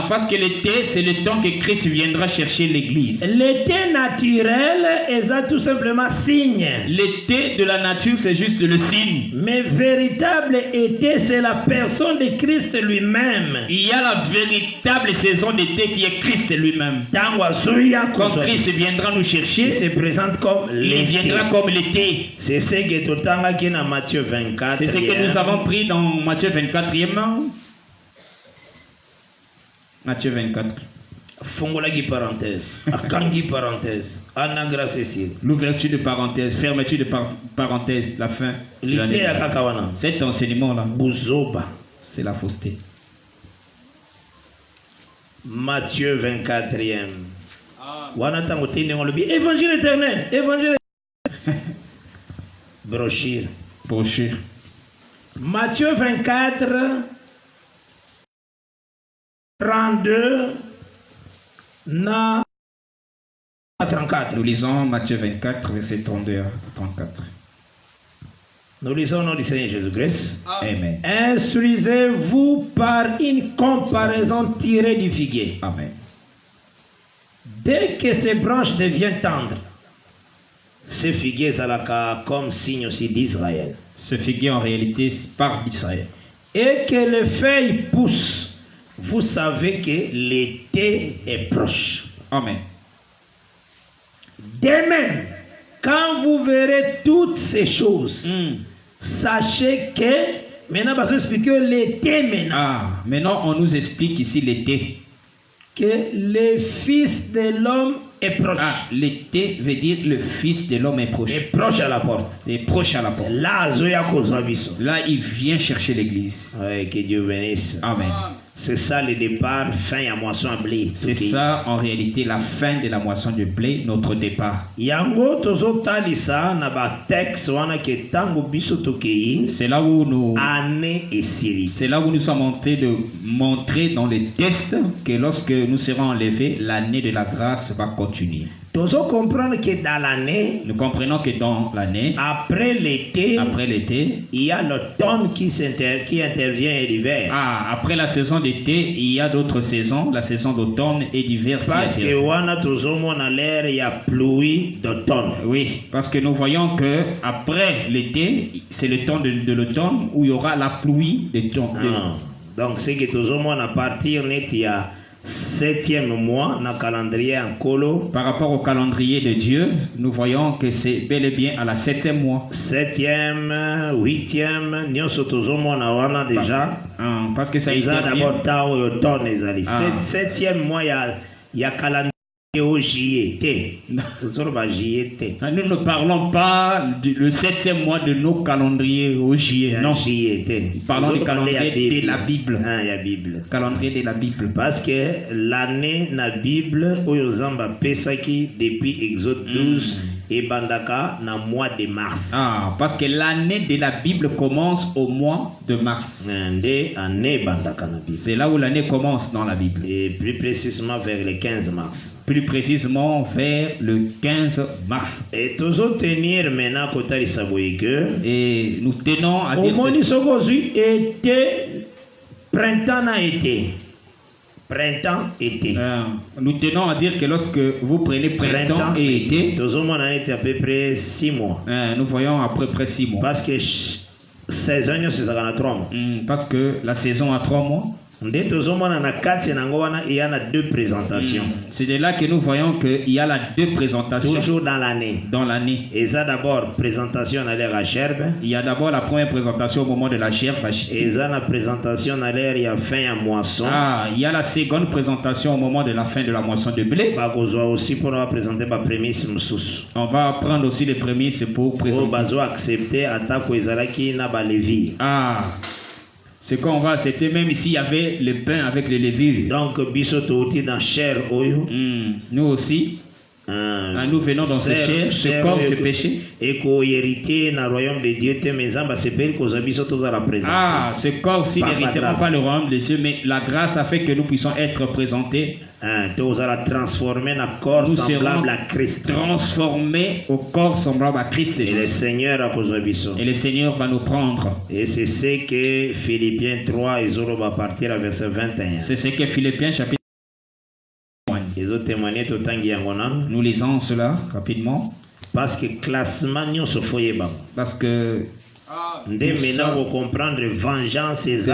Parce que l'été, c'est le temps que Christ viendra chercher l'église. L'été naturel, ils ont tout simplement signe. L'été de la nature, c'est juste le signe. Mais véritable été, c'est la personne de Christ lui-même. Il y a la véritable saison d'été qui est Christ lui-même. Quand Christ viendra nous chercher, il se présente comme l'été. Il viendra comme l'été. C'est ce que tout dans Matthieu 24. C'est ce que nous avons pris dans Matthieu 24e. Matthieu 24. Fongolagi parenthèse. Akangi parenthèse. Anna grâce ici. L'ouverture de parenthèse, fermeture de parenthèse, la fin. L'été à Kakawana. Cet enseignement-là, Bouzoba, c'est la fausseté. Matthieu 24e. Évangile éternel. Évangile. Brochure. Brochure. Matthieu 24, 32, 34. Nous lisons Matthieu 24, verset 32 à 34. Nous lisons au nom du Seigneur Jésus-Christ. Amen. Instruisez-vous par une comparaison tirée du figuier. Amen. Dès que ces branches deviennent tendres, ce figuier sera comme signe aussi d'Israël. Ce figuier en réalité part d'Israël. Et que les feuilles poussent, vous savez que l'été est proche. Amen. De même, quand vous verrez toutes ces choses, sachez que, maintenant, parce que expliquer l'été maintenant. Maintenant, on nous explique ici l'été. Que le Fils de l'homme est proche. L'été veut dire le Fils de l'homme est proche. Est proche à la porte. Est proche à la porte. Là, il vient chercher l'église. Que Dieu bénisse. Amen. C'est ça le départ, fin à moisson à blé. C'est ça en réalité la fin de la moisson de blé, notre départ. C'est là où nous sommes en train de montrer dans les tests que lorsque nous serons enlevés, l'année de la grâce va continuer. Nous comprenons que dans l'année, après l'été, il y a l'automne qui intervient et l'hiver. Après la saison d'été, il y a d'autres saisons, la saison d'automne et d'hiver. Parce que il y a pluie d'automne. Oui, parce que nous voyons que après l'été, c'est le temps de l'automne où il y aura la pluie d'automne. Donc c'est que tout le monde à partir il y a 7e mois dans le calendrier en colo. Par rapport au calendrier de Dieu, nous voyons que c'est bel et bien à la 7e mois. 7e, 8e, nous sommes déjà. Parce que ça y a d'abord temps automne. 7e mois, il y a calendrier au JT. Nous ne parlons pas le 7e mois de nos calendriers au JT. Non, nous parlons du calendrier de la Bible. Il y a Bible. Calendrier de la Bible. Parce que l'année de la Bible, depuis Exode 12 et Bandaka, dans le mois de mars. Parce que l'année de la Bible commence au mois de mars. C'est là où l'année commence dans la Bible. Et plus précisément vers le 15 mars. Plus précisément vers le 15 mars. Et toujours tenir maintenant côté de et nous tenons à dire été, printemps n'a été. Printemps, été. Nous tenons à dire que lorsque vous prenez printemps et été, toujours on a été à peu près 6 mois. Nous voyons à peu près 6 mois. Parce que saison nyonso ezalaka na 3 mois. Parce que la saison a 3 mois. Nde tozomona na kati nango wana il y en a 2 présentations. C'est de là que nous voyons qu'il y a la 2 présentations Toujours dans l'année. dans l'année. Et ça d'abord présentation à l'air à gerbe. Il y a d'abord la première présentation au moment de la gerbe. Et ça la présentation à l'air il y a fin à moisson. Il y a la seconde présentation au moment de la fin de la moisson de blé. Bakozwa aussi pour présenter ma prémisse mususu. On va prendre aussi les prémices pour présenter. Bazo accepter atako ezalaki na ba levi. Ce qu'on va, c'était même ici il y avait le pain avec les lévures. Donc biso touti dans chair oyo. Nous aussi. Nous venons dans ce chair, ce corps, ce péché. Et co-héritier dans le royaume de Dieu, ce corps-ci n'héritera pas le royaume de Dieu, mais la grâce a fait que nous puissions être présentés. Nous serons transformés au corps semblable à Christ. Transformés au corps semblable à Christ. Et le Seigneur va nous prendre. Et c'est ce que Philippiens 3, ils va partir à verset 21. C'est ce que Philippiens chapitre. Nous lisons cela rapidement. Parce que classement parce que maintenant vous comprendre vengeance et vous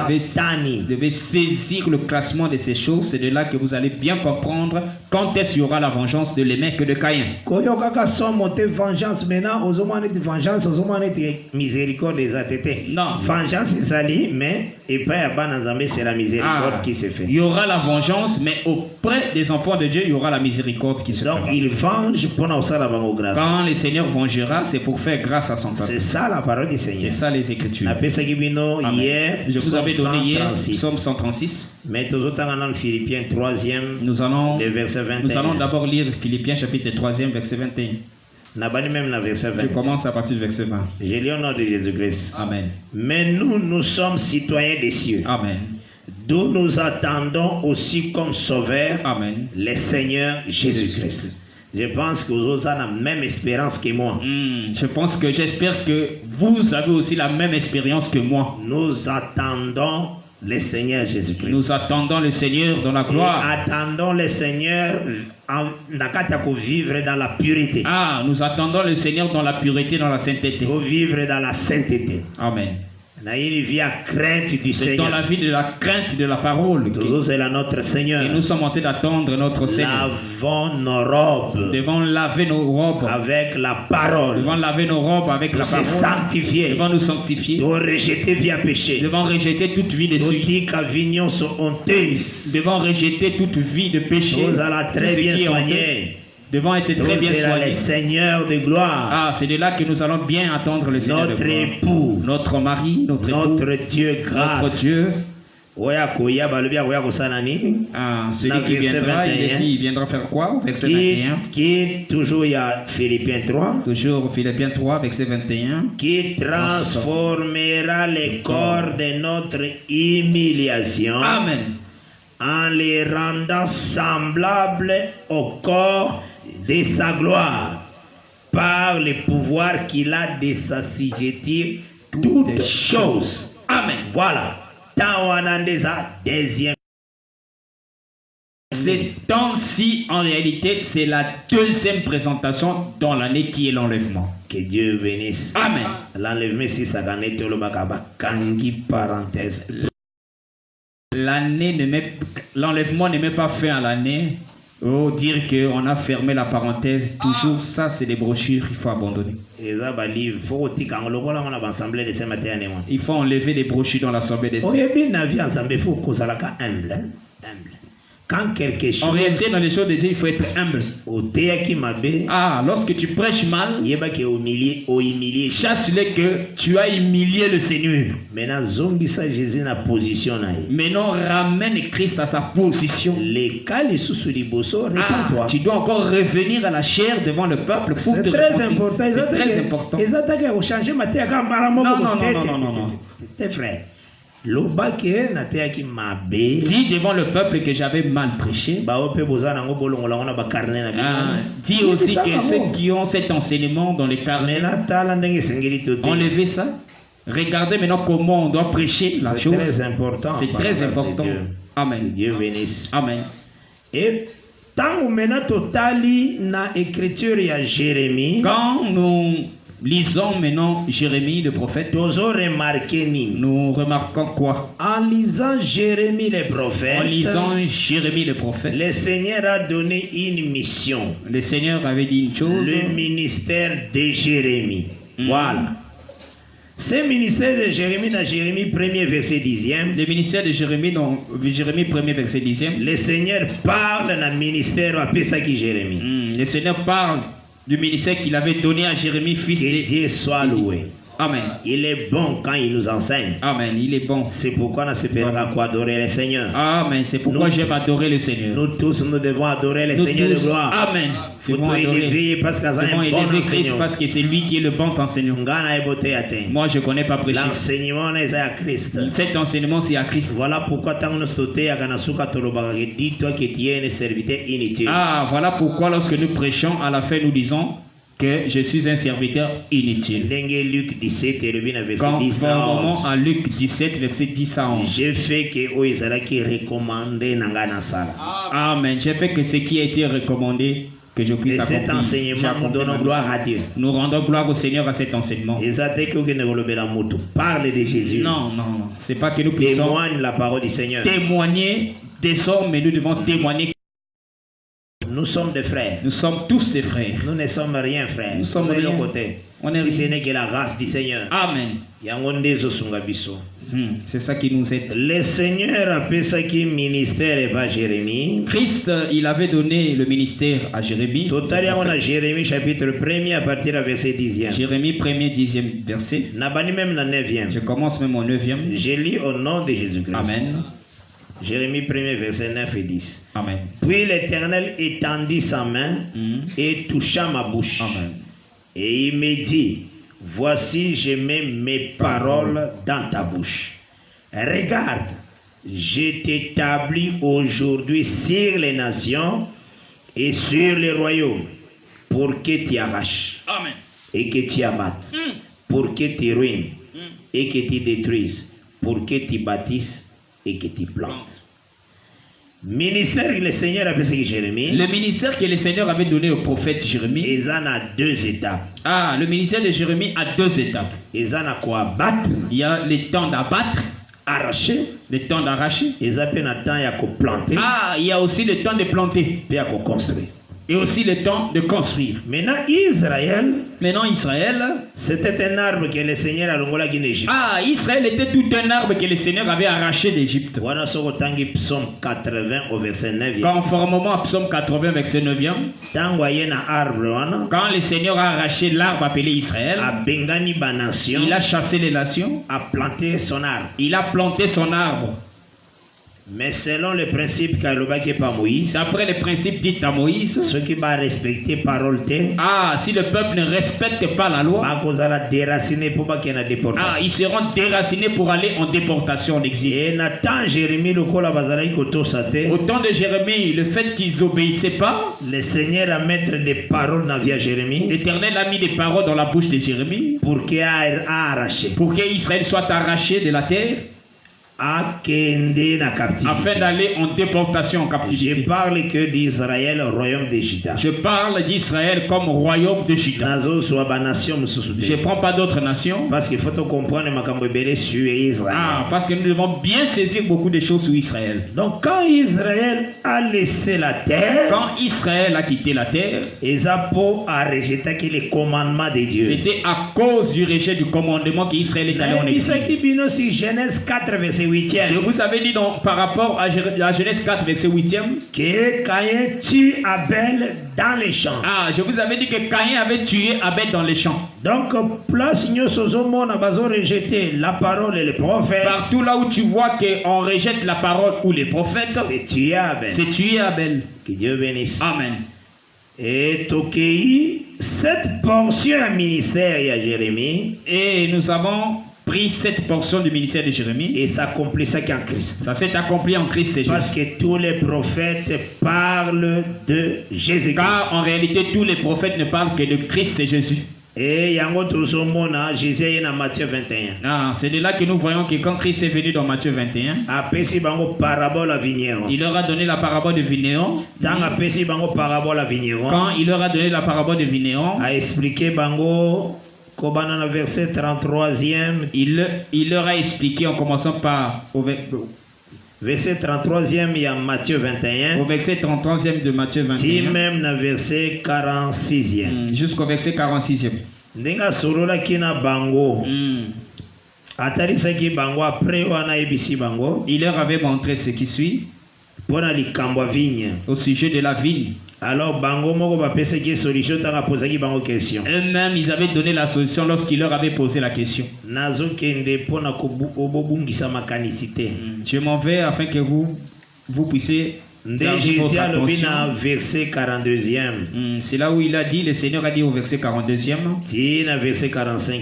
devez saisir le classement de ces choses. C'est de là que vous allez bien comprendre quand est-ce qu'il y aura la vengeance de Lémec que de Caïn. Vengeance maintenant aux hommes de vengeance aux hommes de miséricorde des ATT. Non, vengeance c'est sali mais et pas à Banazamé c'est la miséricorde qui se fait. Il y aura la vengeance mais auprès des enfants de Dieu il y aura la miséricorde qui se fait. Donc il venge pour nous ça la grâce. Quand le Seigneur vengera c'est pour faire grâce à son peuple. C'est ça la parole du Seigneur. C'est ça les Écritures. Hier, je vous avais donné hier Psaume 136. Mais Philippiens 3e, nous allons verset d'abord lire Philippiens chapitre 3e verset 21. Je commence à partir du verset 20. Je lis au nom de Jésus-Christ. Amen. Mais nous sommes citoyens des cieux. Amen. D'où nous attendons aussi comme sauveur. Amen. Le Seigneur Jésus-Christ. Je pense que vous avez la même espérance que moi. J'espère que vous avez aussi la même expérience que moi. Nous attendons le Seigneur Jésus-Christ. Nous attendons le Seigneur dans la gloire. Et attendons le Seigneur pour vivre dans la pureté. Nous attendons le Seigneur dans la pureté, dans la sainteté. Pour vivre dans la sainteté. Amen. C'est dans la vie de la crainte de la parole notre Seigneur. Et nous sommes en train d'attendre notre Seigneur. Lavons nos robes. Devons laver nos robes avec la parole. Devons laver nos robes avec la parole. Sanctifier. Devons nous sanctifier. Devons rejeter via péché. Devons rejeter toute vie de suite. Devons rejeter toute vie de péché. Nous allons très bien soigner. Devons être très bien soignés. Le Seigneur de gloire. C'est de là que nous allons bien attendre le Seigneur de gloire. Notre époux. Notre mari, notre Dieu grâce. Notre Dieu. Celui qui viendra, il viendra faire quoi? Verset 21. Qui toujours il y a Philippiens 3. Toujours Philippiens 3, verset 21. Qui transformera les corps de notre humiliation. Amen. En les rendant semblables au corps de sa gloire, par le pouvoir qu'il a de s'assujettir toutes choses. Amen. Voilà. Deuxième. C'est temps-ci, en réalité, c'est la deuxième présentation dans l'année qui est l'enlèvement. Que Dieu bénisse. Amen. L'enlèvement, si ça gagne, tu le bagaba, kangi parenthèse. L'enlèvement n'est même pas fait à l'année. Dire qu'on a fermé la parenthèse, toujours ça c'est des brochures qu'il faut abandonner. Il faut enlever des brochures dans l'assemblée des saints. Quand quelque chose... En réalité, dans les choses de Dieu, il faut être humble. Lorsque tu prêches mal, chasse-le que tu as humilié le Seigneur. Maintenant, ramène Christ à sa position. Tu dois encore revenir à la chair devant le peuple pour te très important. C'est très important. Non. Tes frères. Dis devant le peuple que j'avais mal prêché. Dis aussi que ceux qui ont cet enseignement dans les carnets, enlevez ça. Regardez maintenant comment on doit prêcher la chose. C'est très important. C'est très important. Amen. Dieu bénisse. Amen. Et tant maintenant totali na écriture à Jérémie. Quand nous Lisons maintenant Jérémie le prophète. Tozo remarqué ni. Nous remarquons quoi? En lisant Jérémie le En prophète, lisant Jérémie le prophète, le Seigneur a donné une mission. le Seigneur avait dit une chose. Le ministère de Jérémie. Mm. Voilà. Ce ministère de Jérémie, dans Jérémie 1er verset 10e, Le ministère de Jérémie, dans Jérémie 1er verset 10e, le Seigneur parle dans le ministère à Pesaki Jérémie. le Seigneur parle du ministère qu'il avait donné à Jérémie, fils Que de... Dieu soit loué. Amen. Il est bon quand il nous enseigne. Amen. Il est bon. C'est pourquoi on s'appellera quoi adorer le Seigneur. Amen. C'est pourquoi Nous- j'aime adorer le Seigneur. Nous tous, nous devons adorer le Nous Seigneur de tous. gloire. Amen. Nous Devons devons adorer. élever parce que c'est Devons un bon élever Christ enseignant. parce que c'est lui qui est le bon enseignant. Ngana ebote atteint. Moi, je ne connais pas prêcher. L'enseignement est à Christ. Cet enseignement, c'est à Christ. Voilà pourquoi tant nous sauter à Ganasuka Tolobara, dis-toi que tu es un serviteur inutile. Ah, voilà pourquoi lorsque nous prêchons, à la fin, nous disons que je suis un serviteur inutile. Lengue Luc 17 et le verset 10 à Conformément 11. à Luc 17, verset 10 à 11. J'ai fait que Oizala qui recommandé Nangana Sala. Amen. J'ai fait que ce qui a été recommandé, que je puisse Et cet accomplir. J'ai enseignement, nous accompli donnons ma gloire à mission. Dieu. Nous rendons gloire au Seigneur à cet enseignement. Et ça, dès que vous ne la moto, parle de Jésus. Non, non, non. C'est pas que nous puissions Témoigne la parole du Seigneur. témoigner des hommes, mais nous devons témoigner. Nous sommes des frères. Nous sommes tous des frères. Nous ne sommes rien, frères. Nous sommes de rien. l'autre côté. On est Si ce rien. n'est que la grâce du Seigneur. Amen. Yangonde Zosunga Biso. C'est ça qui nous aide. Le Seigneur a fait ça qui ministère et va Jérémie. Christ, il avait donné le ministère à Jérémie. Totalement, on a Jérémie chapitre 1er à partir du verset 10e. Jérémie 1er, 10e verset. Nabani même la 9e. Je commence même au 9e. Je lis au nom de Jésus-Christ. Amen. Jérémie 1er verset 9 et 10. Amen. Puis l'Éternel étendit sa main et toucha ma bouche. Amen. Et il me dit, voici je mets mes paroles dans ta bouche. Regarde, je t'établis aujourd'hui sur les nations et sur les royaumes pour que tu arraches Amen. et que tu abattes, pour que tu ruines et que tu détruises, pour que tu bâtisses et que tu plantes. Ministère que le Seigneur a fait ce que Jérémie. Le ministère que le Seigneur avait donné au prophète Jérémie. Ils en a deux étapes. Ah, le ministère de Jérémie a deux étapes. Ils en a quoi abattre, Il y a le temps d'abattre, arracher. le temps d'arracher. Ils appellent un temps à planter Ah, il y a aussi le temps de planter et à construire. et aussi le temps de construire. Maintenant, Israël, Maintenant, Israël. c'était un arbre que le Seigneur a longola en Égypte. Ah, Israël était tout un arbre que le Seigneur avait arraché d'Égypte. Voilà ce que tangi psaume 80 au verset 9. Conformément à Psaume 80, verset 9e. Tango ayena arbre wana Quand le Seigneur a arraché l'arbre appelé Israël, a bengani ba nation, il a chassé les nations, a planté son arbre. il a planté son arbre. Mais selon le principe qu'Alobaki par Moïse, D'après les principes dits à Moïse, ceux qui va respecter parole te, ah, si le peuple ne respecte pas la loi, va cause la déraciner pour pas qu'il y ait une ah, déportation. ils seront déracinés pour aller en déportation, en exil. Et Nathan, Jérémie, le kola bazalaï koto sate, Au temps de Jérémie, le fait qu'ils n'obéissaient pas, le Seigneur a mettre des paroles dans via Jérémie l'Éternel a mis des paroles dans la bouche de Jérémie pour qu'il a arraché, pour qu'Israël soit arraché de la terre à kende na captivité. afin d'aller en déportation, en Je captivité. parle que d'Israël, royaume de Juda. Je parle d'Israël comme royaume de Juda. Nazo soit ba nation Je ne prends pas d'autres nations. parce qu'il faut te comprendre makambo ebele sur Israël. Ah, parce que nous devons bien saisir beaucoup de choses sur Israël. Donc quand Israël a laissé la terre, Quand Israël a quitté la terre, Esapo a rejeté que les commandements de Dieu. c'était à cause du rejet du commandement qu'Israël est allé en exil. Isaki bino si Genèse 4 verset 8e Je vous avais dit par rapport à Genèse 4, verset 8e. que Caïn tue Abel dans les champs. Ah, je vous avais dit que Caïn avait tué Abel dans les champs. Donc place nyosozomo na bazo rejeter la parole et le prophète, Partout là où tu vois qu'on rejette la parole ou les prophètes, c'est tuer Abel. c'est tuer Abel. Que Dieu bénisse. Amen. Et Tokei, cette portion à ministère à Jérémie, Et nous avons pris cette portion du ministère de Jérémie. et s'accomplit ça qu'en Christ. Ça s'est accompli en Christ et Parce Jésus. que tous les prophètes parlent de Jésus-Christ. Car en réalité, tous les prophètes ne parlent que de Christ et Jésus. Et yango tozomona Jésus est dans Matthieu 21. Ah, c'est de là que nous voyons que quand Christ est venu dans Matthieu 21, Apesi bango parabole à vigneron. il leur a donné la parabole de Vignéon. Dans apesi bango parabole à vigneron, Quand il leur a donné la parabole de Vignéon, a expliqué bango Kobana na verset 33e. Il leur a expliqué en commençant par Verset 33e, il y a Matthieu 21. au verset 33e de Matthieu Ti 21 même na verset 46e. jusqu'au verset 46e. Ndenge asololaki na bango. Atalisaki bango après wana yebisi bango. Il leur avait montré ce qui suit Mpona likambo ya vigne. au sujet de la vigne. Alors bango moko bapesaki solution tanga posaki bango question. Eux-mêmes, ils avaient donné la solution lorsqu'il leur avait posé la question. Nazokende mpona kobobungisa makanisi te. Je m'en vais afin que vous puissiez Nde garder votre Jésus alobi na attention. verset 42e. C'est là où il a dit, le Seigneur a dit au verset 42e Ti na verset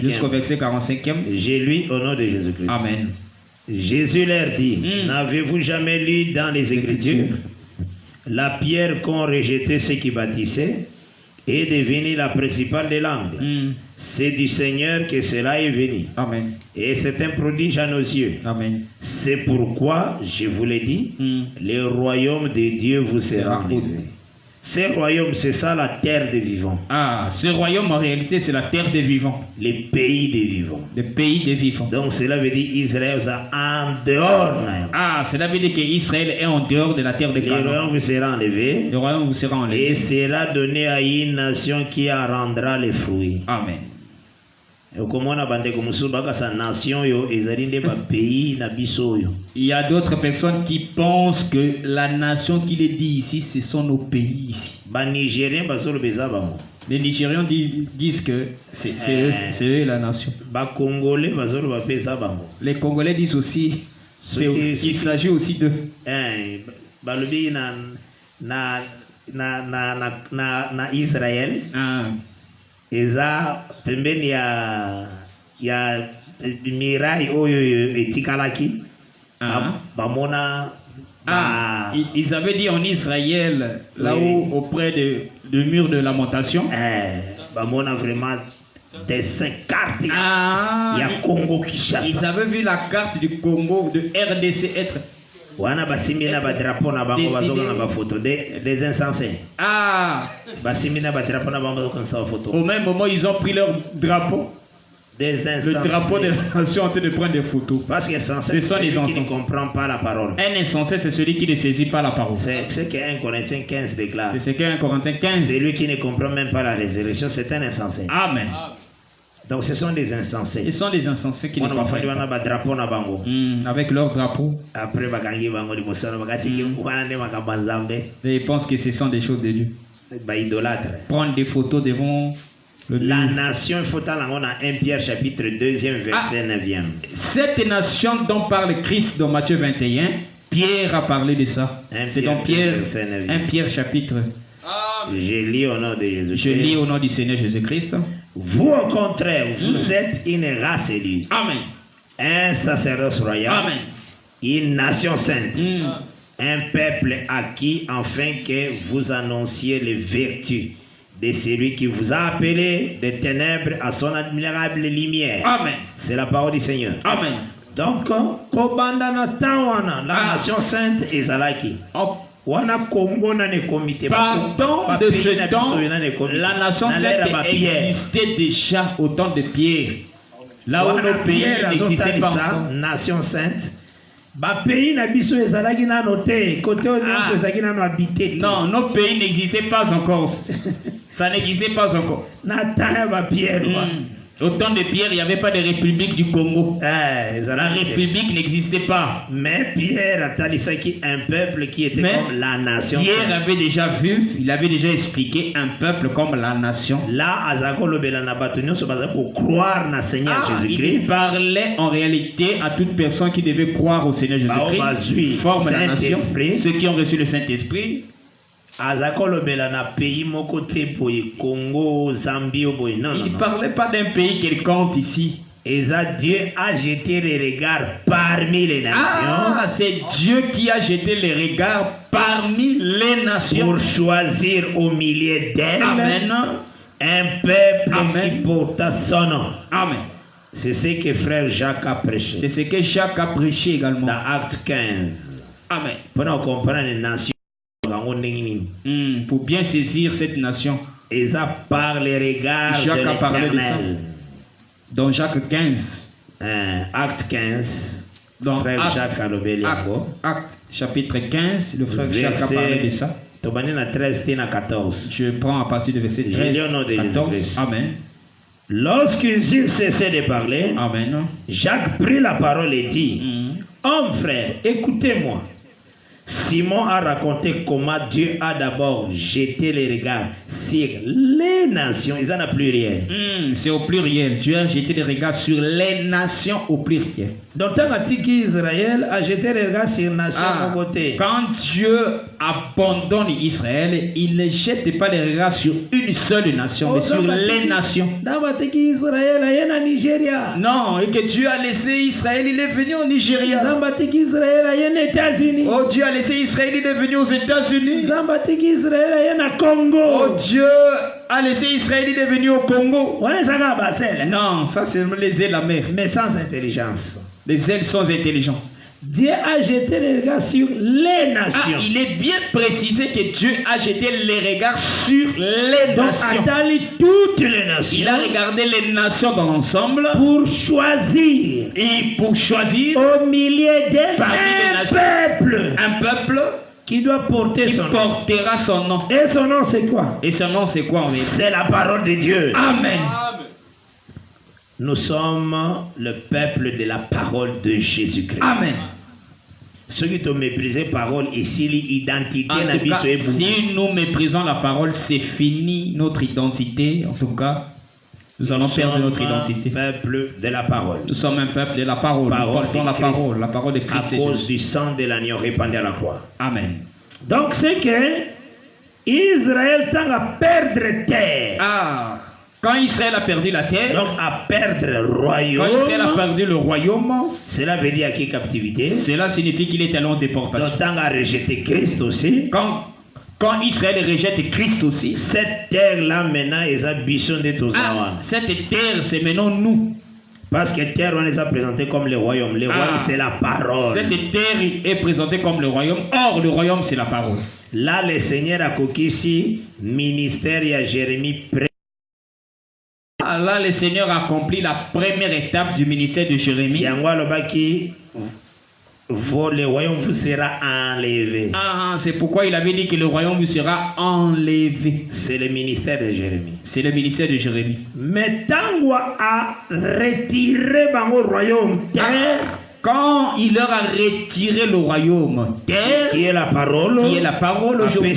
jusqu'au 45e. verset 45e. J'ai lu au nom de Jésus-Christ. Amen. Jésus leur dit, n'avez-vous jamais lu dans les Écritures, la pierre qu'ont rejeté ceux qui bâtissaient est devenue la principale des langues. C'est du Seigneur que cela est venu. Amen. Et c'est un prodige à nos yeux. Amen. C'est pourquoi, je vous l'ai dit, le royaume de Dieu vous sera enlevé. Ce royaume, c'est ça la terre des vivants. Ah, ce royaume en réalité c'est la terre des vivants, Les pays des vivants. le pays des vivants. Donc cela veut dire Israël ça en dehors. Ah, cela veut dire qu'Israël est en dehors de la terre de Le royaume Canaan. vous sera enlevé. Le royaume vous sera Et enlevé. sera donné à une nation qui en rendra les fruits. Amen. Okomona bandeko mosusu bakasa nation yo ezali nde bapays na biso oyo. Il y a d'autres personnes qui pensent que la nation qu'il est dit ici, ce sont nos pays ici. Banigérien bazoloba eza bango. Les Nigérians disent que c'est eux la nation. Bakongolais bazoloba mpe eza bango. Les Congolais disent aussi, il s'agit aussi d'eux. Balobi na Israël. Ah. Eza pembeni ya mirai oyo etikalaki. Bamona. Ils avaient dit en Israël, là-haut, auprès du mur de lamentation. Bamona vraiment dessin carte. Il y a Congo Kinshasa. Ils avaient vu la carte du Congo, de RDC être. Wana basimbi na badrapo na bango bazoka na bafoto des insensés. Basimbi na badrapo na bango bazoka na bafoto. Au même moment, ils ont pris leur drapeau. Des insensés. Le drapeau de la nation en train de prendre des photos. Parce que c'est celui qui ne comprend pas la parole. Un insensé, c'est celui qui ne saisit pas la parole. C'est ce que 1 Corinthiens 15 déclare. C'est ce que 1 Corinthiens 15. Celui qui ne comprend même pas la résurrection, c'est un insensé. Amen. Donc ce sont des insensés. Ils sont des insensés qui ne comprennent pas. Avec leur drapeau. Après, ils pensent que ce sont des choses de Dieu. Prendre des photos devant la nation, il faut aller dans 1 Pierre chapitre 2e verset 9e. Cette nation dont parle Christ dans Matthieu 21, Pierre a parlé de ça. C'est dans Pierre, 1 Pierre chapitre. Je lis au nom de Jésus-Christ. Je lis au nom du Seigneur Jésus-Christ. Vous, au contraire, vous êtes une race élue. Amen. Un sacerdoce royal. Amen. Une nation sainte. Un peuple acquis afin que vous annonciez les vertus de celui qui vous a appelé des ténèbres à son admirable lumière. Amen. C'est la parole du Seigneur. Amen. Donc, la nation sainte est Zalaki. Pardon de ce temps, la nation sainte existait déjà au temps de Pierre. Là où nos pays n'existaient pas encore. Nation sainte. Pays na biso ezalaki nano te côté nyonso ezalaki nano habité. Non, nos pays n'existaient pas encore. Ça n'existait pas encore. Na temps ba Pierre. Au temps de Pierre, il n'y avait pas de république du Congo. La république n'existait pas. Mais Pierre a talisaki un peuple qui était comme la nation. Pierre avait déjà vu, il avait déjà expliqué un peuple comme la nation. Là, pour croire na Seigneur Jésus-Christ. Il parlait en réalité à toute personne qui devait croire au Seigneur Jésus-Christ. Forme la nation. Ceux qui ont reçu le Saint-Esprit. Il ne parlait pas d'un pays quelconque ici. Dieu a jeté les regards parmi les nations. C'est Dieu qui a jeté les regards parmi les nations. Pour choisir au milieu d'elles un peuple qui porta son nom. Amen. C'est ce que frère Jacques a prêché. C'est ce que Jacques a prêché également. Dans Acte 15. Amen. Pour nous comprendre les nations. Pour bien saisir cette nation. Et ça par les regards de l'Éternel. Dans Jacques 15. Acte 15. Dans Frère Jacques Alobeli Yango. Acte chapitre 15, le frère Jacques a parlé de ça. Tobani na 13 et na 14. Je prends à partir du verset 13, Je lis au nom de 14. Jésus-Christ. Amen. Lorsqu'ils eurent cessé de parler, Amen. Jacques prit la parole et dit, Homme frère, écoutez-moi. Simon a raconté comment Dieu a d'abord jeté les regards sur les nations. Ils en ont pluriel. C'est au pluriel. Dieu a jeté les regards sur les nations au pluriel. Donc, tant qu'Israël a jeté les regards sur les nations à côté. Quand Dieu abandonne Israël, il ne jette pas les regards sur une seule nation, mais sur les nations. Non, et que Dieu a laissé Israël, il est venu au Nigeria. Oh, Dieu a laissé Israël, il est venu aux États-Unis. Oh, Dieu a laissé Israël, il est venu au Congo. Non, ça c'est les ailes amères. Mais sans intelligence. Les ailes sans intelligence. Dieu a jeté les regards sur les nations. Il est bien précisé que Dieu a jeté les regards sur les nations. Toutes les nations. Il a regardé les nations dans l'ensemble pour choisir. Et pour choisir au milieu d'un peuple qui doit porter son portera son nom. Et son nom c'est quoi? Et son nom c'est quoi? C'est la parole de Dieu. Amen. Nous sommes le peuple de la parole de Jésus-Christ. Amen. Ceux qui ont méprisé la parole ici, l'identité en tout cas, si nous méprisons la parole, c'est fini notre identité. En tout cas, nous allons perdre notre identité. Nous sommes un peuple de la parole. Nous sommes un peuple de la parole. Nous portons la parole de Christ. À cause du sang de l'agneau répandu à la croix. Amen. Donc c'est que Israël tend à perdre terre. Quand Israël a perdu la terre, donc à perdre le royaume. Quand Israël a perdu le royaume, cela veut dire qu'il est captivité. Cela signifie qu'il est allé en déportation. Donc tant à rejeter Christ aussi. Quand Israël rejette Christ aussi, cette terre-là maintenant est à bichon de tous. Cette terre, c'est maintenant nous. Parce que terre, on les a présentés comme le royaume. Le royaume, c'est la parole. Cette terre est présentée comme le royaume. Or, le royaume, c'est la parole. Là, le Seigneur a coqué ici, ministère, il y a Jérémie. Là, le Seigneur a accompli la première étape du ministère de Jérémie. Le royaume vous sera enlevé. C'est pourquoi il avait dit que le royaume vous sera enlevé. C'est le ministère de Jérémie. C'est le ministère de Jérémie. Mais tant a retiré le royaume, quand il leur a retiré le royaume, qui est la parole, aujourd'hui,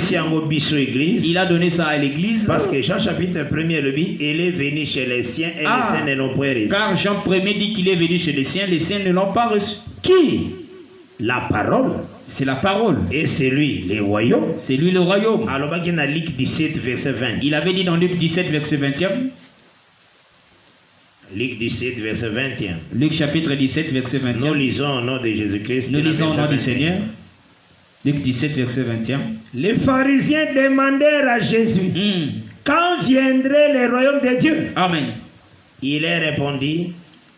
il a donné ça à l'église. Parce que Jean chapitre 1er le dit, il est venu chez les siens et les siens ne l'ont pas reçu. Car Jean 1er dit qu'il est venu chez les siens ne l'ont pas reçu. Qui? La parole. C'est la parole. Et c'est lui, le royaume. C'est lui le royaume. Alors, il y a Luc 17, verset 20. Il avait dit dans Luc 17, verset 21. Luc 17, verset 21. Luc chapitre 17, verset 21. Nous lisons au nom de Jésus-Christ. Nous lisons au nom du Seigneur. Luc 17, verset 21. Les pharisiens demandèrent à Jésus, quand viendrait le royaume de Dieu? Amen. Il leur répondit,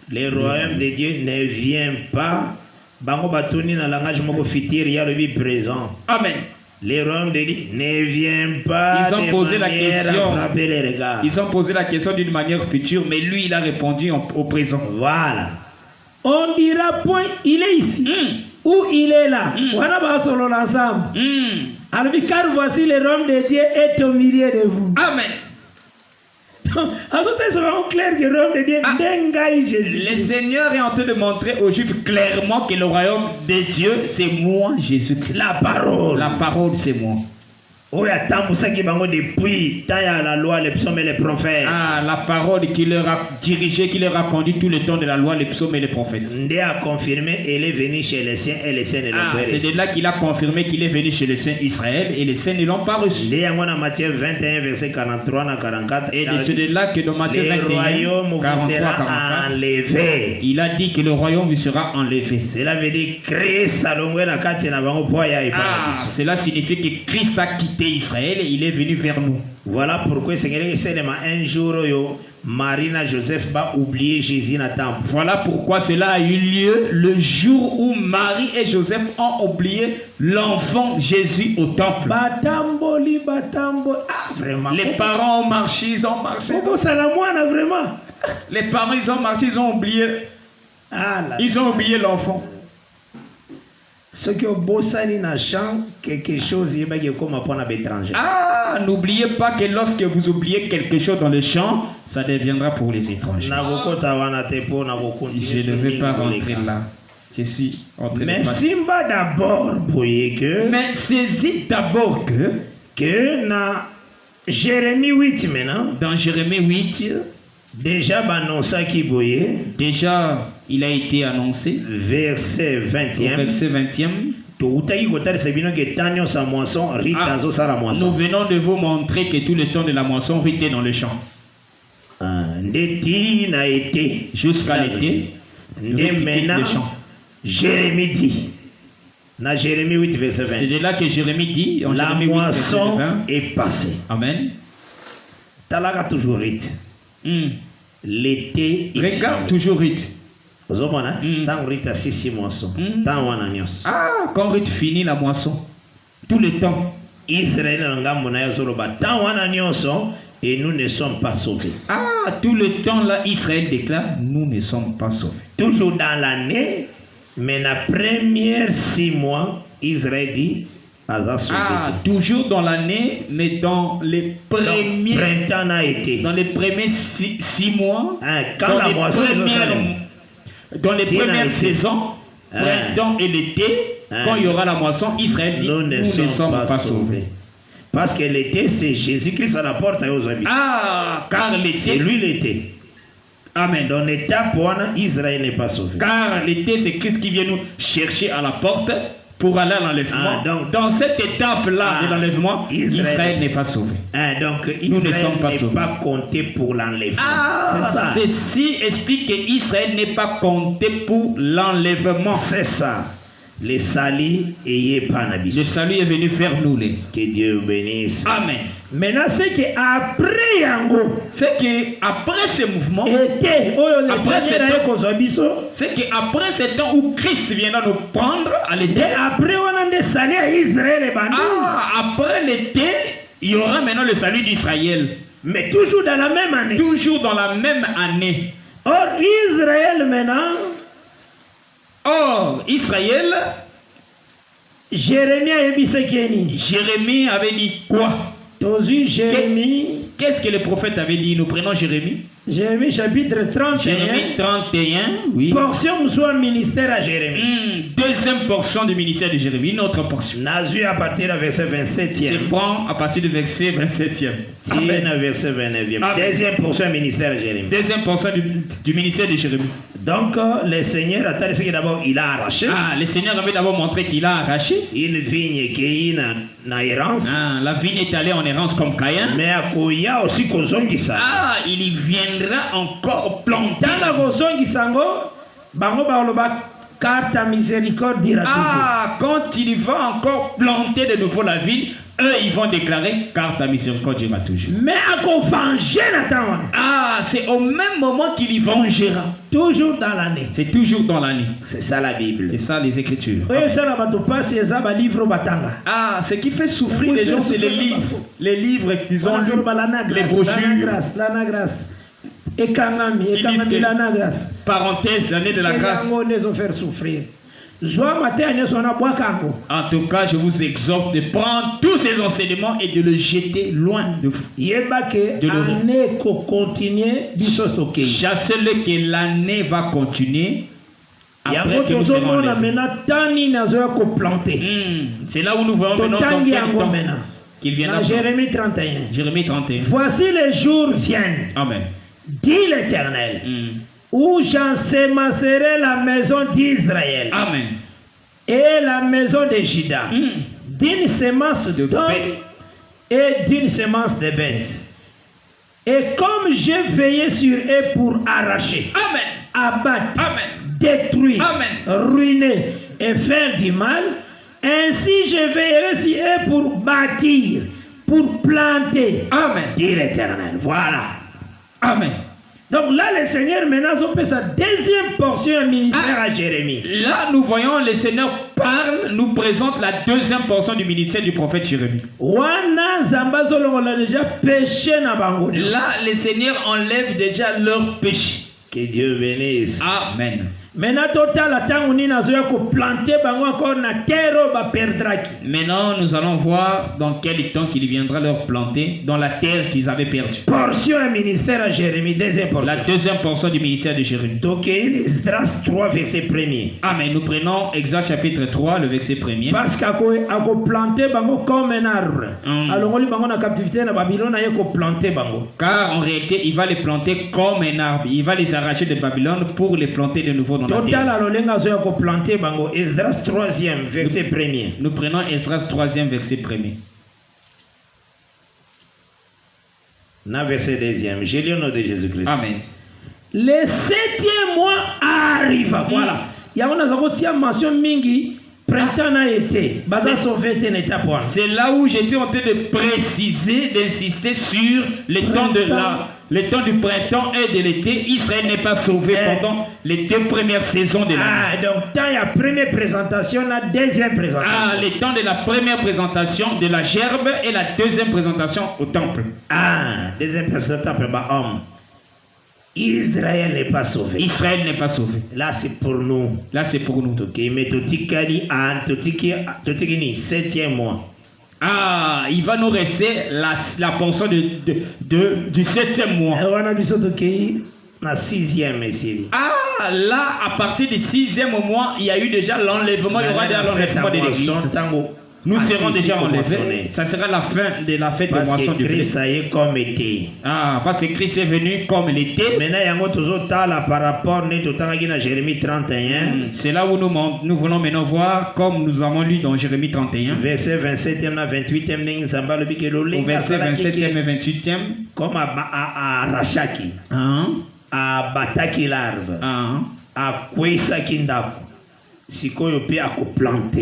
le royaume de Dieu ne vient pas. Bango batuni na langage moko fitir ya le présent. Amen. Les royaumes de Dieu ne viennent pas. Ils ont posé la question. Les regards. Ils ont posé la question d'une manière future, mais lui il a répondu au présent. Voilà. On dira point, il est ici. Ou il est là. Voilà va solo ensemble. Alors car voici le royaume de Dieu est au milieu de vous. Amen. Le Seigneur est en train de montrer aux Juifs clairement que le royaume de Dieu, c'est moi, Jésus-Christ. La parole. La parole, c'est moi. Depuis la loi, les psaumes et les prophètes. La parole qui leur a dirigé, qui leur a conduit tout le temps de la loi, les psaumes et les prophètes. Ndé a confirmé, il est venu chez les siens et les siens ne l'ont pas reçu. C'est de là qu'il a confirmé qu'il est venu chez les saints Israël et les saints ne l'ont pas reçu. Ndé a dans Matthieu 21, verset 43 à 44. Et c'est de là que dans Matthieu 21, 43 44, enlevé. Il a dit que le royaume lui sera enlevé. Cela veut dire Christ a longé la carte na bango pour y aller. Cela signifie que Christ a quitté quitté Israël et il est venu vers nous. Voilà pourquoi un jour Marina Joseph va oublier Jésus dans le temple. Voilà pourquoi cela a eu lieu le jour où Marie et Joseph ont oublié l'enfant Jésus au temple. Vraiment. Les parents ont marché, ils ont marché. Vraiment. Les parents, ils ont marché, ils ont oublié. Ils ont oublié l'enfant. Ceux qui ont bossé dans le champ, quelque chose, il y a comme un étranger. Ah, n'oubliez pas que lorsque vous oubliez quelque chose dans le champ, ça deviendra pour les étrangers. Je ne vais pas rentrer là. Je suis en train mais de passer. Simba d'abord, mais saisis d'abord que dans Jérémie 8 maintenant, dans Jérémie 8, déjà il a été annoncé, verset 20e. Verset 20e. Nous venons de vous montrer que tout le temps de la moisson, Ruth est dans le champ. Jusqu'à l'été, maintenant, Jérémie dit, dans Jérémie 8, verset 20, c'est de là que Jérémie dit, en la Jérémie 8, moisson verset 20, est passée. Amen. Talaga toujours Ruth. L'été. Regarde toujours Ruth. Tant Ruth a 6 moissons. Tant Wananios. Ah, quand Ruth finit la moisson, tout le temps. Israël tant Wananios et nous ne sommes pas sauvés. Ah, tout le temps là, Israël déclare, nous ne sommes pas sauvés. Toujours dans l'année, mais la première 6 mois, Israël dit, ah, toujours dans l'année, mais dans les premiers. Printemps a été. Dans les premiers 6 mois. Quand la moisson dans les premières saisons, printemps et l'été, quand il y aura la moisson, Israël dit, nous ne sommes pas sauvés. Parce que l'été, c'est Jésus-Christ à la porte aux habitants. Ah, car l'été. C'est lui l'été. Amen. Dans l'étape où Israël n'est pas sauvé. Car l'été, c'est Christ qui vient nous chercher à la porte pour aller à l'enlèvement. Donc, dans cette étape-là de l'enlèvement, Israël n'est pas sauvé. Donc, nous ne sommes pas compté pour l'enlèvement. Ah, ceci explique qu'Israël n'est pas compté pour l'enlèvement. C'est ça. Le salut est venu vers nous. Que Dieu bénisse. Amen. Maintenant, c'est qu'après Yango, c'est qu'après ce mouvement, c'est qu'après ce temps où Christ viendra nous prendre à l'été, après l'été, il y aura maintenant le salut d'Israël. Mais toujours dans la même année. Toujours dans la même année. Or, Israël maintenant. Or, Israël, Jérémie avait dit quoi? Qu'est-ce que le prophète avait dit? Nous prenons Jérémie. Jérémie chapitre 31. Jérémie 31, oui. Portion soit ministère à Jérémie. Deuxième portion du ministère de Jérémie, une autre portion. Nazu à partir du verset 27e. Je prends à partir du verset 27e. Amen. Verset 29e. Deuxième portion du ministère de Jérémie. Deuxième portion du ministère de Jérémie. Donc, le Seigneur a dit que d'abord il a arraché. Ah, le Seigneur avait d'abord montré qu'il a arraché. Une vigne qui est en errance. Ah, la vigne est allée en errance comme Caïn. Mais il y a aussi Kozon qui s'en. Ah, il y viendra encore planter. Dans la Kozon qui s'en va, carte à miséricorde dira. Ah, quand il va encore planter de nouveau la vigne, eux ils vont déclarer carte à miséricorde dira toujours. Mais à qu'on venger Nathan. Ah, c'est au même moment qu'il y vengera. Toujours dans l'année. C'est toujours dans l'année. C'est ça la Bible. C'est ça les Écritures. Ah, ce qui fait souffrir les gens, c'est les livres. Les livres qu'ils ont lus, les brochures. Parenthèse, l'année de la grâce. En tout cas, je vous exhorte de prendre tous ces enseignements et de le jeter loin de vous. Chassez-le que l'année va continuer. Après que nous serons c'est là où nous voyons maintenant qu'il viendra. Jérémie 31. Jérémie 31. Voici les jours viennent. Amen. Dit l'Éternel. Où j'ensemencerai la maison d'Israël. Amen. Et la maison de Juda. D'une semence d'hommes et d'une semence de bêtes. Et comme j'ai veillé sur eux pour arracher, amen, abattre, amen, détruire, amen, ruiner et faire du mal, Ainsi je veillerai sur eux pour bâtir, pour planter. Amen. Dit l'Éternel. Voilà. Amen. Donc là, le Seigneur maintenant fait sa deuxième portion ministère à Jérémie. Là, nous voyons le Seigneur parle, nous présente la deuxième portion du ministère du prophète Jérémie. Wana Zambazolo a déjà péché na bango. Là, le Seigneur enlève déjà leur péché. Que Dieu bénisse. Amen. Maintenant, total attend ni na zoya ko planter bango encore na terre ba perdraki. Maintenant, nous allons voir dans quel temps qu'il viendra leur planter dans la terre qu'ils avaient perdue. Portion un ministère à Jérémie, deuxième portion. La deuxième portion du ministère de Jérémie. Donc, Esdras 3, verset 1er. Amen. Nous prenons Exode chapitre 3, le verset 1er. Parce qu'il a planté bango comme un arbre. Alors, on lui bango na captivité na Babylone, il a planté bango. Car en réalité, il va les planter comme un arbre. Il va les arracher de Babylone pour les planter de nouveau dans la terre. Total alolenga zoya ko planté bango. Esdras 3e, verset 1er. Nous prenons Esdras 3e, verset 1er. Na verset 2e. J'ai lu au nom de Jésus-Christ. Amen. Le 7e mois arrive. Voilà. Il y a une mention mingi. Printemps a été. Baza sauvé une étape. C'est là où j'étais en train de préciser, d'insister sur le temps du printemps et de l'été. Israël n'est pas sauvé pendant les 2 premières saisons de l'année. Ah, donc tant il y a première présentation, la deuxième présentation. Ah, le temps de la première présentation de la gerbe et la deuxième présentation au temple. Ah, deuxième présentation pour homme. Israël n'est pas sauvé. Israël n'est pas sauvé. Là, c'est pour nous. Là, c'est pour nous. Mais Totikani, 7e mois. Ah, il va nous rester la portion du 7e mois. On a besoin de la 6e ici. Ah, là, à partir du 6e mois, il y a eu déjà l'enlèvement. Il y aura déjà l'enlèvement de l'église. Nous serons déjà enlevés. Ça sera la fin de la fête de moisson du blé. Christ a été comme été. Ah, parce que Christ est venu comme l'été. Maintenant, il y a toujours par rapport à Jérémie 31. C'est là où nous voulons maintenant voir, comme nous avons lu dans Jérémie 31. Verset 27e à 28e. Au verset 27e et 28e. Comme à Rachaki. À Bataki l'arbre. À Kwesaki Ndaku.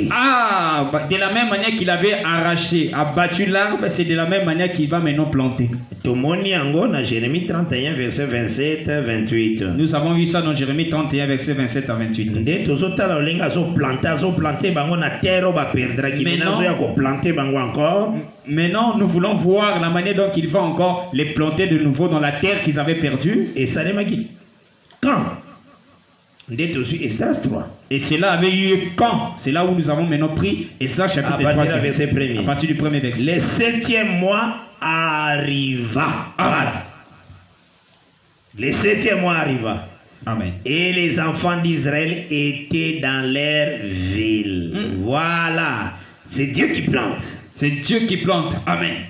Ah, de la même manière qu'il avait arraché, abattu l'arbre, c'est de la même manière qu'il va maintenant planter. Jérémie 31, verset 27 à 28. Nous avons vu ça dans Jérémie 31, verset 27 à 28. Maintenant, nous voulons voir la manière dont il va encore les planter de nouveau dans la terre qu'ils avaient perdue. Et ça quand Esdras 3. Et cela avait eu quand? C'est là où nous avons maintenant pris Esdras chapitre 3. À partir du premier verset. Le 7e mois arriva. Voilà. Le 7e mois arriva. Amen. Et les enfants d'Israël étaient dans leur ville. Voilà. C'est Dieu qui plante. C'est Dieu qui plante. Amen.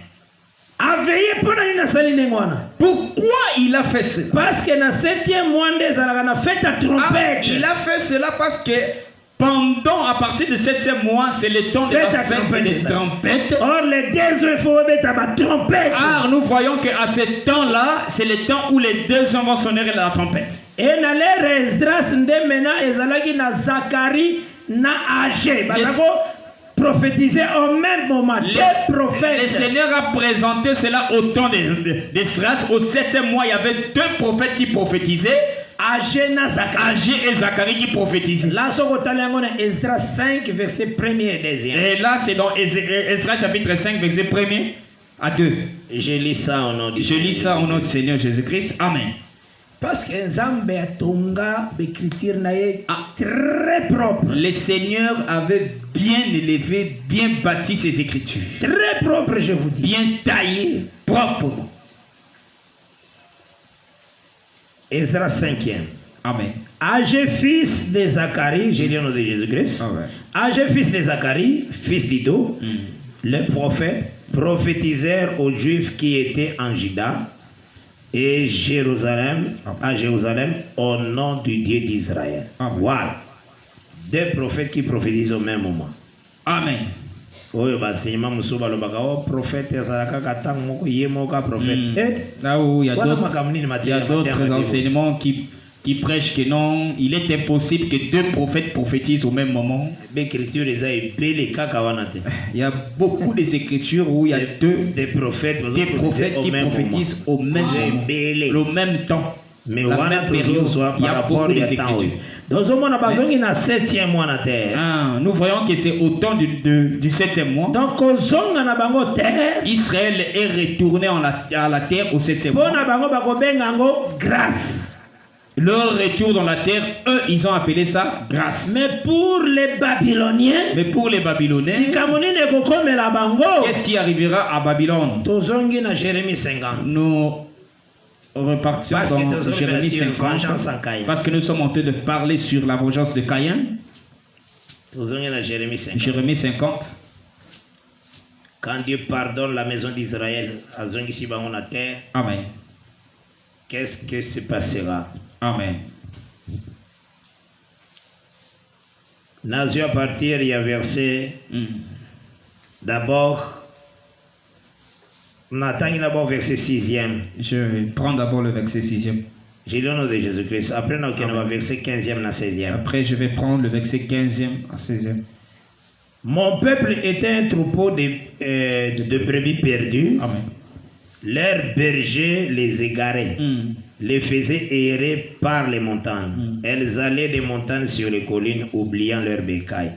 Pourquoi il a fait cela? Parce que dans le 7e mois, on a fait la trompette. Il a fait cela parce que pendant, à partir du 7e mois, c'est le temps de la fête des trompettes. Or, les 2 ans, il faut mettre la trompette. Ah, nous voyons qu'à ce temps-là, c'est le temps où les 2 ans vont sonner la trompette. Et dans l'ère Esdras, maintenant, ils ont Zacharie, na Agé. Prophétiser au même moment. Le Seigneur a présenté cela au temps d'Esdras. Au 7e mois, il y avait 2 prophètes qui prophétisaient. Agé et Zacharie qui prophétisaient. Là, c'est Esdras 5, verset 1er et 2e. Et là, c'est dans Esdras chapitre 5, verset 1er à 2. Je lis ça au nom du Seigneur Jésus-Christ. Amen. Parce que Nzambe atonga l'écriture très propre. Le Seigneur avait bien élevé, bien bâti ses écritures. Très propre, je vous dis. Bien taillé, propre. Esdras 5e. Amen. Agé fils de Zacharie, j'ai dit au nom de Jésus-Christ. Agé fils de Zacharie, fils d'Ido, les prophètes prophétisèrent aux Juifs qui étaient en Juda et à Jérusalem au nom du Dieu d'Israël. Voilà. 2 prophètes qui prophétisent au même moment. Amen. Prophète. Là où il y a d'autres enseignements qui qui prêchent que non, il est impossible que deux prophètes prophétisent au même moment. L'écriture les a épelés kakawanate. Il y a beaucoup des écritures où il y a Des prophètes qui prophétisent au même moment, au même temps. Mais la même période, il y a beaucoup des écritures. Nous voyons que c'est au temps du 7e mois. Donc, Israël est retourné à la terre au 7e mois. Grâce. Leur retour dans la terre, eux, ils ont appelé ça grâce. Mais pour les Babyloniens, qu'est-ce qui arrivera à Babylone? Nous repartissons dans Jérémie 50 parce que nous sommes en train de parler sur la vengeance de Caïn. Jérémie 50. Quand Dieu pardonne la maison d'Israël à la terre, Amen. Qu'est-ce que se passera? Amen. Nazio à partir, il y a verset. D'abord, on attend d'abord verset 6e. Je vais prendre d'abord le verset 6e. J'ai le nom de Jésus-Christ. Après, on a verset 15e à 16e. Après, je vais prendre le verset 15e à 16e. Mon peuple était un troupeau de brebis perdues. Amen. Leurs bergers les égaraient, les faisaient errer par les montagnes. Elles allaient des montagnes sur les collines, oubliant leurs bécailles.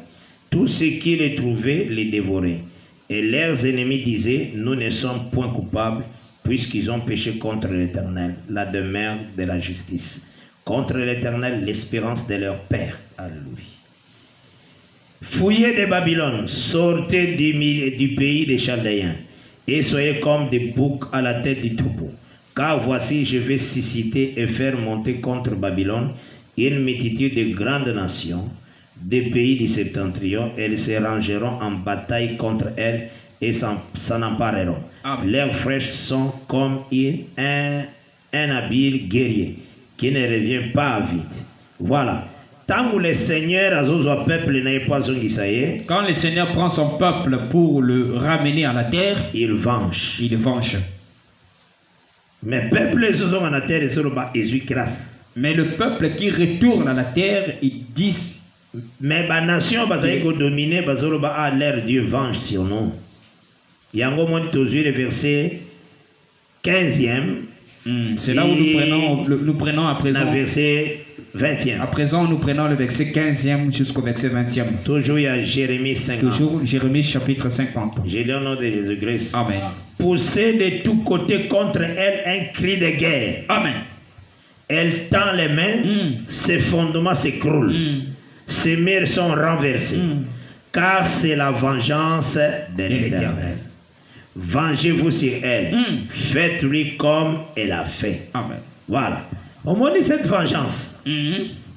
Tout ce qu'ils les trouvaient les dévoraient. Et leurs ennemis disaient, nous ne sommes point coupables, puisqu'ils ont péché contre l'Éternel, la demeure de la justice. Contre l'Éternel, l'espérance de leur père. Alléluia. Fouillez de Babylone, sortez du pays des Chaldéens, et soyez comme des boucs à la tête du troupeau. Car voici, je vais susciter et faire monter contre Babylone une multitude de grandes nations, des pays du septentrion. Elles se rangeront en bataille contre elle et s'en empareront. Leurs flèches sont comme un habile guerrier qui ne revient pas vite. Voilà. Tant que le Seigneur a son peuple n'est pas son Isaïe, quand le Seigneur prend son peuple pour le ramener à la terre, il venge. Il venge. Mais peuple sont en la terre et grâce. Mais le peuple qui retourne à la terre, ils disent. Mais la nation va dominer, va l'air Dieu venge sur nous. Il y a un moment le verset 15e. C'est là où nous prenons à présent. Le verset 20e. À présent, nous prenons le verset 15e jusqu'au verset 20e. Toujours il y a Jérémie 50. Toujours Jérémie chapitre 50. J'ai le nom de Jésus-Christ. Amen. Poussez de tous côtés contre elle un cri de guerre. Amen. Elle tend les mains, ses fondements s'écroulent. Ses murs sont renversés. Car c'est la vengeance de l'Éternel. Vengez-vous sur elle. Faites-lui comme elle a fait. Amen. Voilà. On m'a dit cette vengeance.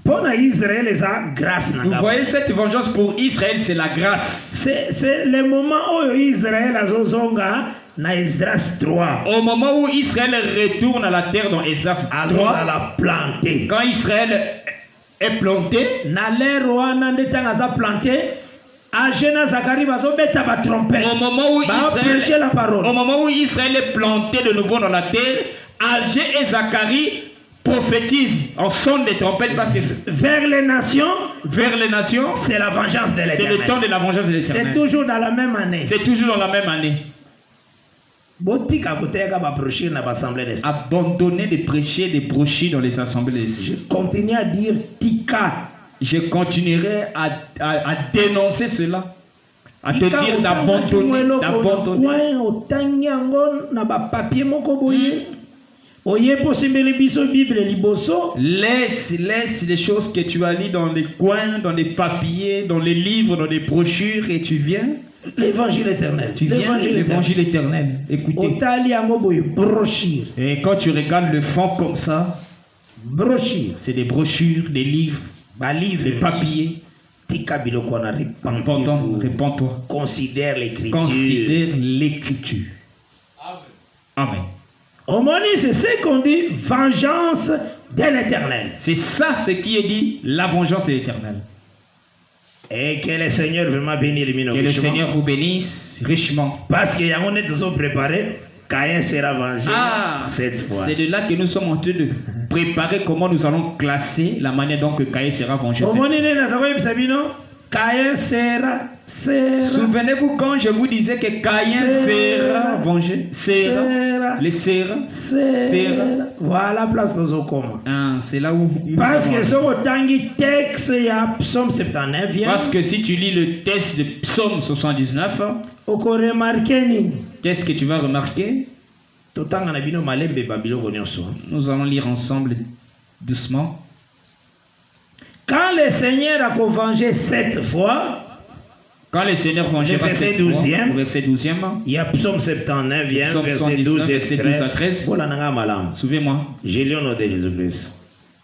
Pour Israël, c'est grâce. Vous voyez, cette vengeance pour Israël, c'est la grâce. C'est le moment où Israël a zonga na Esdras 3. Au moment où Israël retourne à la terre dans Esdras 3, la planté. Quand Israël est planté, na l'ère où on a planté. Au moment où Israël est planté de nouveau dans la terre, Agé et Zacharie prophétisent en son de trompette parce que vers les nations, c'est la vengeance de l'Éternel. C'est le temps de la vengeance de l'Éternel. C'est toujours dans la même année. C'est toujours dans la même année. Abandonner de prêcher des brochures dans les assemblées. Je continue à dire tika. Je continuerai à dénoncer cela, à te dire d'abandonner. Laisse les choses que tu as lues dans les coins, dans les papiers, dans les livres, dans les brochures et tu viens. L'évangile éternel. Tu viens l'évangile éternel. Écoutez. Et quand tu regardes le fond comme ça, c'est des brochures, des livres. Les papiers. Réponds-toi. Considère l'écriture. Amen. Au moment c'est ce qu'on dit vengeance de l'Éternel. C'est ça ce qui est dit, la vengeance de l'Éternel. Et que le Seigneur vraiment bénisse que le Seigneur vous bénisse richement. Parce qu'il y a tous préparé. Caïn sera vengé cette fois. C'est de là que nous sommes en train de préparer comment nous allons classer la manière dont que Caïn sera vengé. Souvenez-vous quand je vous disais que Caïn sera vengé. Les serres. Voilà, place nos okoma. Ah, c'est là où. Parce que ce tangi texte il y a Psaume 79. Parce que si tu lis le texte de Psaume 79, qu'est-ce que tu vas remarquer? Nous allons lire ensemble doucement. Quand le Seigneur a vengé 7 fois, quand le Seigneur vengé verset 12e, verset 12e, il y a Psaume 79, verset 12 et 13. Suivez-moi. J'ai lu au nom de Jésus-Christ.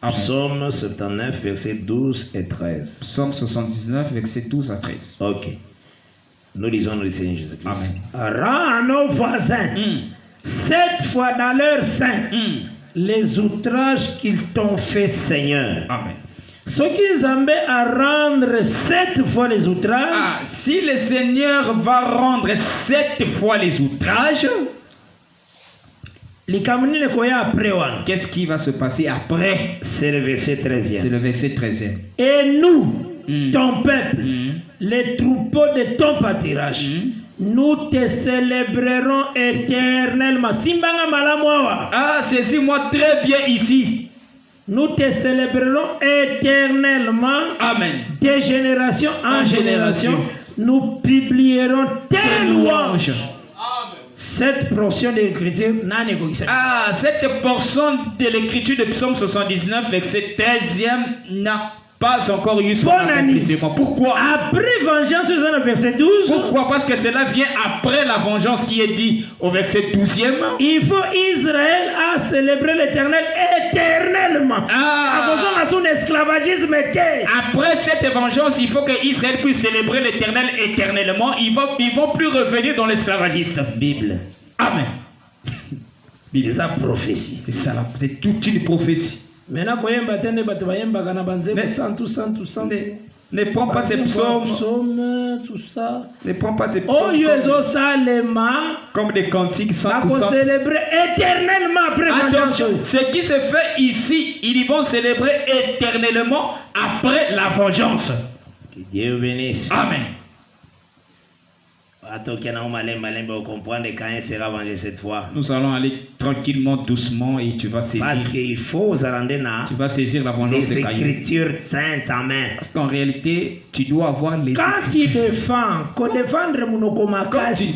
Psaume 79, verset 12 et 13. Psaume 79, verset 12 à 13. Ok. Nous lisons le Seigneur Jésus-Christ. Amen. Rends à nos voisins 7 fois dans leur sein les outrages qu'ils t'ont fait, Seigneur. Amen. Ce qu'ils avaient à rendre 7 fois les outrages. Si le Seigneur va rendre 7 fois les outrages, qu'est-ce qui va se passer après? C'est le verset 13e. C'est le verset 13e. Et nous, ton peuple, les troupeaux de ton pâturage, nous te célébrerons éternellement. Saisis-moi très bien ici. Nous te célébrerons éternellement. Amen. De génération en génération, nous publierons tes louanges. Cette portion de l'écriture n'a négocié. Cette portion de l'écriture de Psaume 79, verset 13e, n'a pas encore eu son accomplissement. Pourquoi? Après vengeance, verset 12. Pourquoi? Parce que cela vient après la vengeance qui est dit au verset 12e. Il faut Israël à célébrer l'Éternel éternellement. Après cette vengeance, il faut que Israël puisse célébrer l'Éternel éternellement. Ils vont plus revenir dans l'esclavagisme. Bible. Amen. C'est ça prophétie. C'est toute une prophétie. Ne prends pas ces psaumes. Tout ça. Ne prends pas ces psaumes comme des cantiques sans tout ça. Célébrer éternellement après vengeance. Ce qui se fait ici, ils vont célébrer éternellement après la vengeance. Que Dieu bénisse. Amen. Nous allons aller tranquillement, doucement et tu vas saisir. Parce qu'il faut tu vas saisir la vengeance de Caïn. Les écritures saintes en main. Parce qu'en réalité, tu dois avoir les quand tu défends, quand tu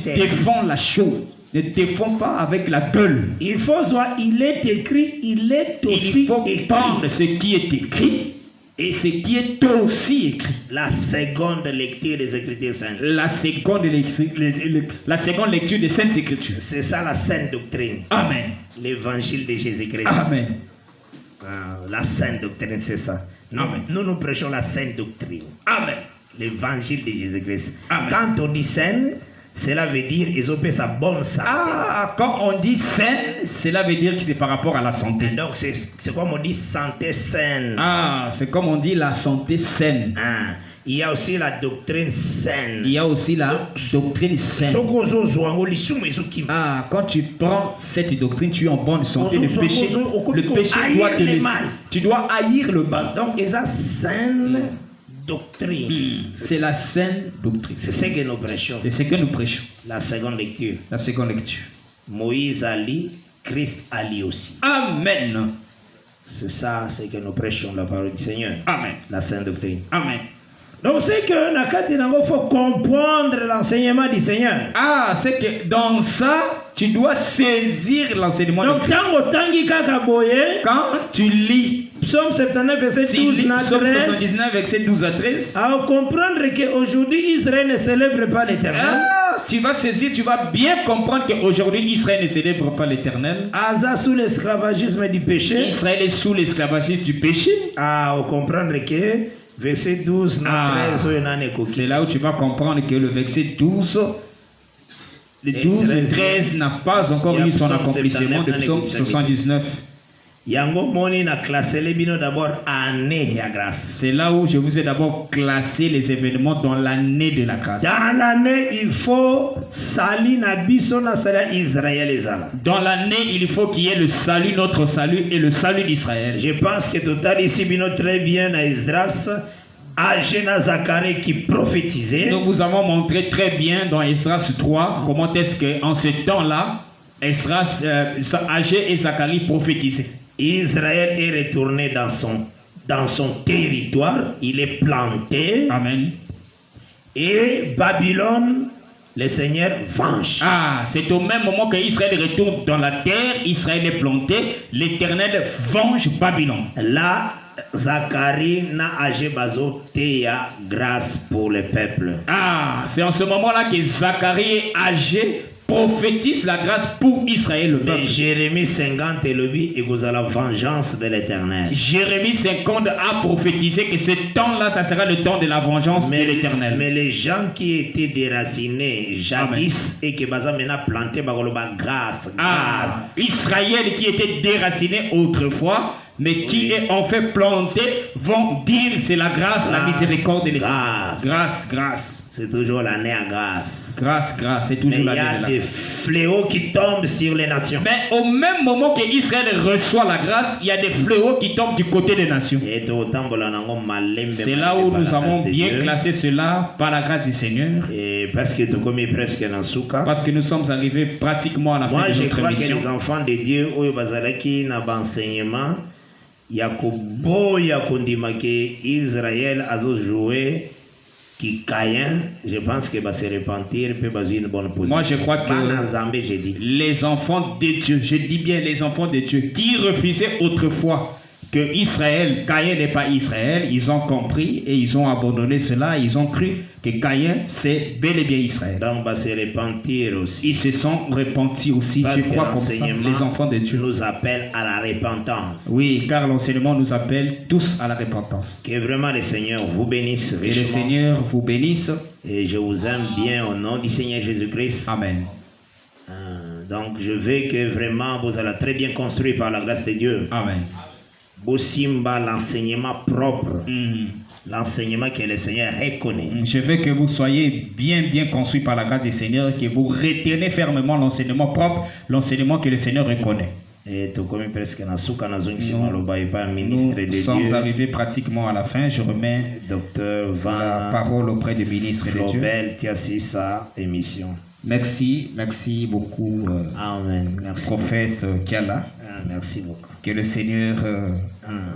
défends la chose, ne défends pas avec la gueule. Il faut soit il est écrit, il est aussi il faut écrit. prendre ce qui est écrit et ce qui est aussi écrit. La seconde lecture des Écritures saintes. La seconde lecture des Saintes Écritures. C'est ça la sainte doctrine. Amen. L'évangile de Jésus-Christ. Amen. La sainte doctrine, c'est ça. Nous prêchons la sainte doctrine. Amen. L'évangile de Jésus-Christ. Amen. Quand on dit sainte, cela veut dire qu'ils ont fait sa bonne santé. Quand on dit saine, cela veut dire que c'est par rapport à la santé. Donc c'est comme on dit santé saine. C'est comme on dit la santé saine. Il y a aussi la doctrine saine. Il y a aussi la doctrine saine. Quand tu prends cette doctrine, tu es en bonne santé. Le péché doit te laisser. Tu dois haïr le mal. Donc, il y a saine doctrine. C'est la saine doctrine. C'est ce que nous prêchons. C'est ce que nous prêchons. La seconde lecture. La seconde lecture. Moïse a lu, Christ a lu aussi. Amen. C'est ça, c'est que nous prêchons la parole du Seigneur. Amen. La sainte doctrine. Amen. Donc c'est que il faut comprendre l'enseignement du Seigneur. C'est que dans ça, tu dois saisir l'enseignement de Christ. Quand tu lis Psaume 79, verset 12 à 13. Psaume 79, verset 12 à 13. À comprendre qu'aujourd'hui Israël ne célèbre pas l'Éternel. Tu vas saisir, tu vas bien comprendre qu'aujourd'hui Israël ne célèbre pas l'Éternel. Sous l'esclavagisme du péché. Israël est sous l'esclavagisme du péché. À comprendre que verset 12 à 13. C'est là où tu vas comprendre que le verset 12. Le 12 et 13 n'a pas encore eu son accomplissement de Psaume 79. Yango moni na classé les bino d'abord année ya grâce. C'est là où je vous ai d'abord classé les événements dans l'année de la grâce. Dans l'année, il faut salir na biso na sala Israël ezala. Dans l'année, il faut qu'il y ait le salut, notre salut et le salut d'Israël. Je pense que total ici bino très bien à Esdras, Agena Zacharie qui prophétisait. Nous vous avons montré très bien dans Esdras 3 comment est-ce qu'en ce temps-là, Esdras, Agé et Zacharie prophétisaient. Israël est retourné dans son territoire, il est planté. Amen. Et Babylone, le Seigneur venge. Ah, c'est au même moment que Israël retourne dans la terre, Israël est planté, l'Éternel venge Babylone. Là, Zacharie n'a agi bazo teya grâce pour le peuple. Ah, c'est en ce moment-là que Zacharie et Agé prophétise la grâce pour Israël le peuple. Mais Jérémie 50 et le but et vous avez la vengeance de l'Éternel. Jérémie 50 a prophétisé que ce temps-là, ça sera le temps de la vengeance de l'Éternel. Mais les gens qui étaient déracinés jadis et qui baza maintenant planté bagoloba grâce. Ah, Israël qui était déraciné autrefois, mais qui est en fait planté, vont dire c'est la grâce, la miséricorde de l'Éternel. Grâce, grâce. C'est toujours l'année à grâce. Grâce, grâce, c'est toujours l'année à grâce. Mais il y a des fléaux qui tombent sur les nations. Mais au même moment que Israël reçoit la grâce, il y a des fléaux qui tombent du côté des nations. C'est là où nous avons bien classé cela par la grâce du Seigneur. Et parce que nous sommes arrivés pratiquement à la fin de notre mission. Moi, je crois que les enfants de Dieu, qui n'ont pas enseignement, il y a que Israël a joué. Qui Caïn, je pense qu'il va se repentir, peut baser une bonne position. Moi, je crois que les enfants de Dieu, je dis bien les enfants de Dieu, qui refusaient autrefois que Israël, Caïn n'est pas Israël, ils ont compris et ils ont abandonné cela, ils ont cru que Caïn, c'est bel et bien Israël. Donc, va se repentir aussi. Ils se sont repentis aussi, parce je crois comme ça, les enfants de Dieu. Nous appelle à la repentance. Oui, car l'enseignement nous appelle tous à la repentance. Que vraiment le Seigneur vous bénisse richement. Et le Seigneur vous bénisse. Et je vous aime bien au nom du Seigneur Jésus-Christ. Amen. Donc, je veux que vraiment vous allez très bien construire par la grâce de Dieu. Amen. Simba l'enseignement propre, l'enseignement que le Seigneur reconnaît. Je veux que vous soyez bien construit par la grâce du Seigneur, que vous retenez fermement l'enseignement propre, l'enseignement que le Seigneur reconnaît. Et tout comme presque nous sommes arrivés pratiquement à la fin. Je remets Docteur la parole auprès du ministre de Dieu. Tiassissa, émission. Merci beaucoup, Amen. Merci prophète Kiala. Merci beaucoup. Que le Seigneur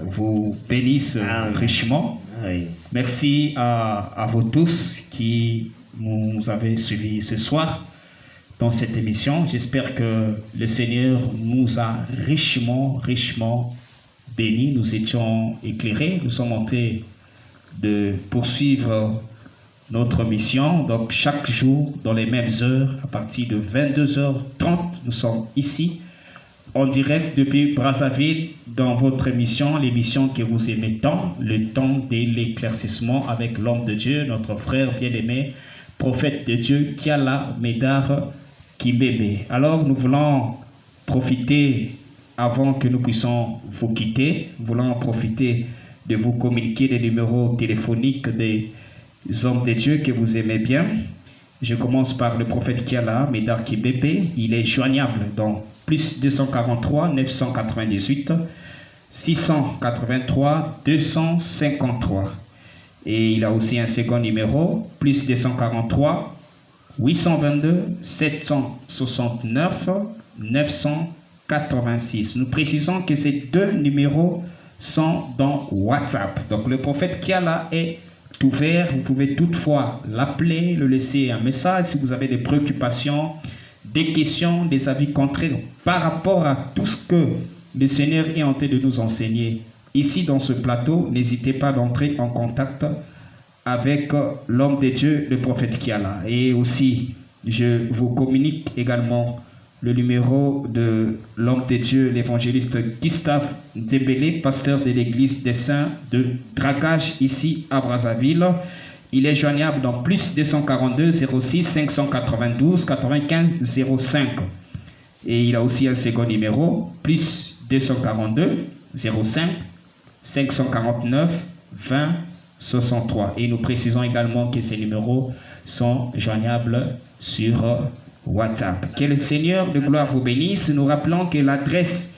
vous bénisse richement. Oui. Merci à vous tous qui nous avez suivis ce soir dans cette émission. J'espère que le Seigneur nous a richement bénis. Nous étions éclairés. Nous sommes en train de poursuivre notre mission. Donc chaque jour, dans les mêmes heures, à partir de 22h30, nous sommes ici en direct depuis Brazzaville dans votre émission, l'émission que vous aimez tant, le temps de l'éclaircissement avec l'homme de Dieu, notre frère bien-aimé, prophète de Dieu, Kiala Médard Kimbébé. Alors nous voulons profiter, avant que nous puissions vous quitter, nous voulons profiter de vous communiquer les numéros téléphoniques des hommes de Dieu que vous aimez bien. Je commence par le prophète Kiala Médard Kimbébé. Il est joignable dans plus 243 998 683 253. Et il a aussi un second numéro, plus 243 822 769 986. Nous précisons que ces deux numéros sont dans WhatsApp. Donc le prophète Kiala est ouvert. Vous pouvez toutefois l'appeler, le laisser un message si vous avez des préoccupations, des questions, des avis contraires par rapport à tout ce que le Seigneur est en train de nous enseigner. Ici dans ce plateau, n'hésitez pas d'entrer en contact avec l'homme de Dieu, le prophète Kiala. Et aussi, je vous communique également le numéro de l'homme de Dieu, l'évangéliste Gustave Nzebele, pasteur de l'église des Saints de Dragage ici à Brazzaville. Il est joignable dans plus 242 06 592 95 05. Et il a aussi un second numéro, plus 242 05 549 20 63. Et nous précisons également que ces numéros sont joignables sur WhatsApp. Que le Seigneur de gloire vous bénisse. Nous rappelons que l'adresse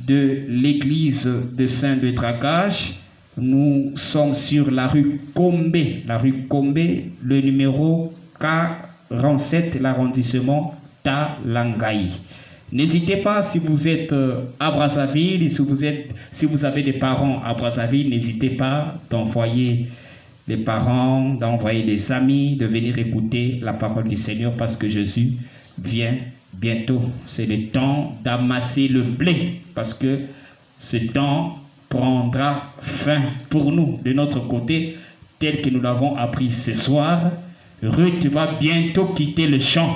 de l'église de Saint-de-Dragage, nous sommes sur la rue Combé, le numéro 47, l'arrondissement Talangaï. N'hésitez pas, si vous êtes à Brazzaville, et si vous avez des parents à Brazzaville, n'hésitez pas d'envoyer les parents, d'envoyer des amis, de venir écouter la parole du Seigneur, parce que Jésus vient bientôt. C'est le temps d'amasser le blé, parce que ce temps prendra fin pour nous, de notre côté, tel que nous l'avons appris ce soir. Ruth va bientôt quitter le champ.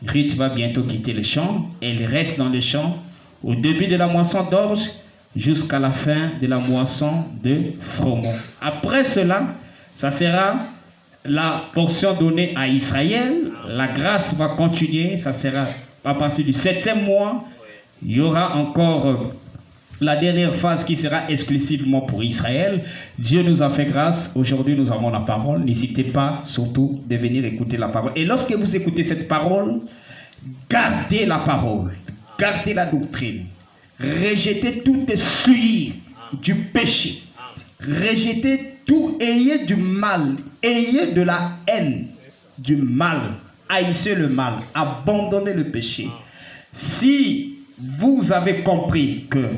Ruth va bientôt quitter le champ. Elle reste dans le champ au début de la moisson d'orge jusqu'à la fin de la moisson de froment. Après cela, ça sera la portion donnée à Israël. La grâce va continuer. Ça sera à partir du 7e mois. Il y aura encore la dernière phase qui sera exclusivement pour Israël. Dieu nous a fait grâce. Aujourd'hui, nous avons la parole. N'hésitez pas surtout de venir écouter la parole. Et lorsque vous écoutez cette parole, gardez la parole. Gardez la doctrine. Rejetez toute souillure du péché. Rejetez tout. Ayez du mal. Ayez de la haine. Du mal. Haïssez le mal. Abandonnez le péché. Si vous avez compris que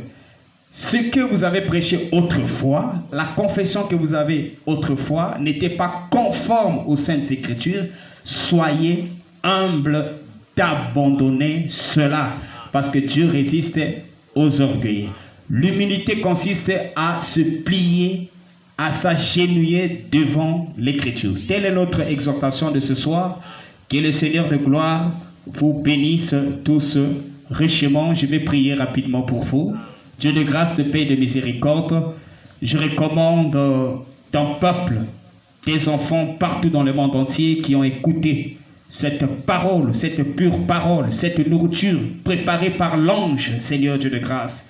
ce que vous avez prêché autrefois, la confession que vous avez autrefois n'était pas conforme aux Saintes Écritures, soyez humbles d'abandonner cela, parce que Dieu résiste aux orgueils. L'humilité consiste à se plier, à s'agenouiller devant l'Écriture. Telle est notre exhortation de ce soir. Que le Seigneur de gloire vous bénisse tous richement. Je vais prier rapidement pour vous. Dieu de grâce, de paix et de miséricorde, je recommande ton peuple, tes enfants partout dans le monde entier qui ont écouté cette parole, cette pure parole, cette nourriture préparée par l'ange, Seigneur Dieu de grâce.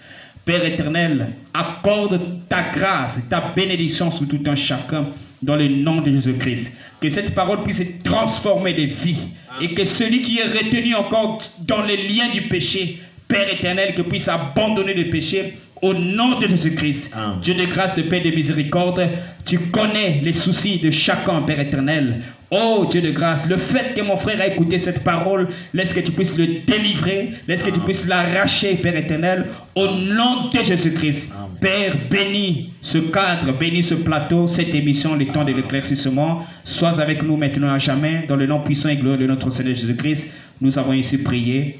Père éternel, accorde ta grâce, ta bénédiction sur tout un chacun dans le nom de Jésus-Christ. Que cette parole puisse transformer des vies et que celui qui est retenu encore dans les liens du péché, Père éternel, que puisse abandonner le péché au nom de Jésus-Christ. Dieu de grâce, de paix, de miséricorde, tu connais les soucis de chacun, Père éternel. Oh Dieu de grâce, le fait que mon frère a écouté cette parole, laisse que tu puisses le délivrer, laisse que tu puisses l'arracher, Père éternel, au nom de Jésus-Christ. Père, bénis ce cadre, bénis ce plateau, cette émission, le temps de l'éclaircissement. Sois avec nous maintenant à jamais, dans le nom puissant et glorieux de notre Seigneur Jésus-Christ. Nous avons ici prié.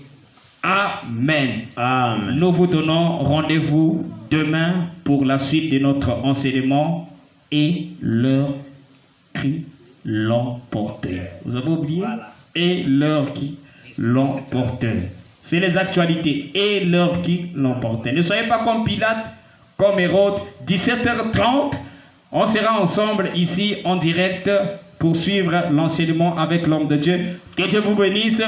Amen. Amen. Nous vous donnons rendez-vous demain pour la suite de notre enseignement et leur qui l'emportait. Vous avez oublié? Et leur qui l'emportait. C'est les actualités. Et leur qui l'emportait. Ne soyez pas comme Pilate, comme Hérode. 17h30, on sera ensemble ici en direct pour suivre l'enseignement avec l'homme de Dieu. Que Dieu vous bénisse.